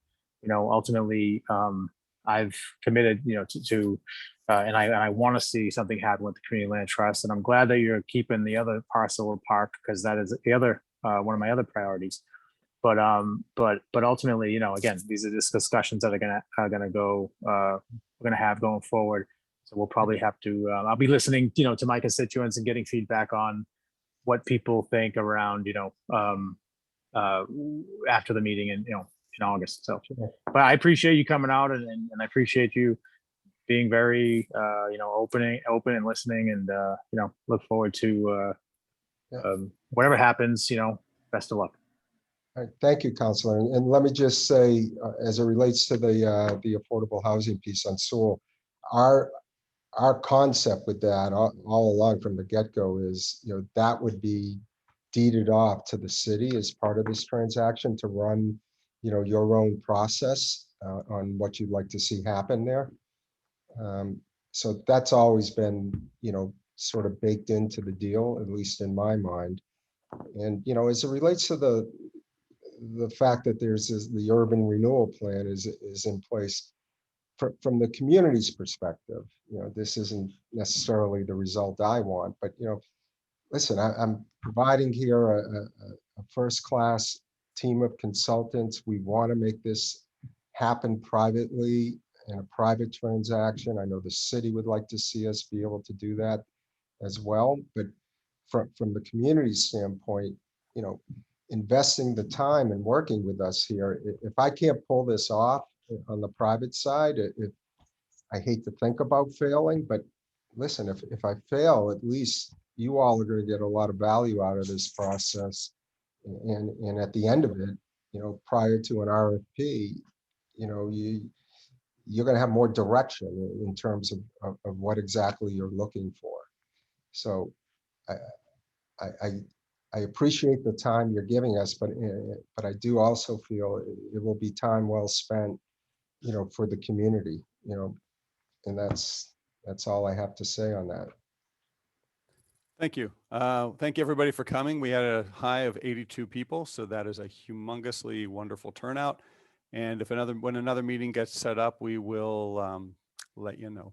ultimately I've committed to and I want to see something happen with the community land trust, and I'm glad that you're keeping the other parcel of park, because that is the other one of my other priorities. But ultimately, again, these are just discussions that are gonna go we're gonna have going forward. So we'll probably have to. I'll be listening, to my constituents and getting feedback on what people think around, after the meeting in August. So, but I appreciate you coming out, and I appreciate you being very open and listening, and look forward to whatever happens. Best of luck. All right, thank you, Counselor. And let me just say, as it relates to the affordable housing piece on Sewell, our concept with that all along from the get-go is, that would be deeded off to the city as part of this transaction to run, your own process on what you'd like to see happen there. So that's always been, sort of baked into the deal, at least in my mind. And, as it relates to the fact that the urban renewal plan is in place from the community's perspective, this isn't necessarily the result I want, but, listen, I'm providing here a first-class team of consultants. We want to make this happen privately in a private transaction. I know the city would like to see us be able to do that as well. But from the community standpoint, you know, investing the time and working with us here, if I can't pull this off on the private side, I hate to think about failing, but listen, if I fail, at least you all are going to get a lot of value out of this process. And at the end of it, you know, prior to an RFP, you know, you're going to have more direction in terms of what exactly you're looking for. So I appreciate the time you're giving us, but I do also feel it will be time well spent, you know, for the community, you know, and that's all I have to say on that. Thank you. Thank you everybody for coming. We had a high of 82 people, so that is a humongously wonderful turnout. And when another meeting gets set up, we will let you know.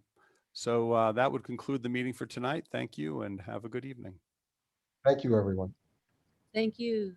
So that would conclude the meeting for tonight. Thank you and have a good evening. Thank you, everyone. Thank you.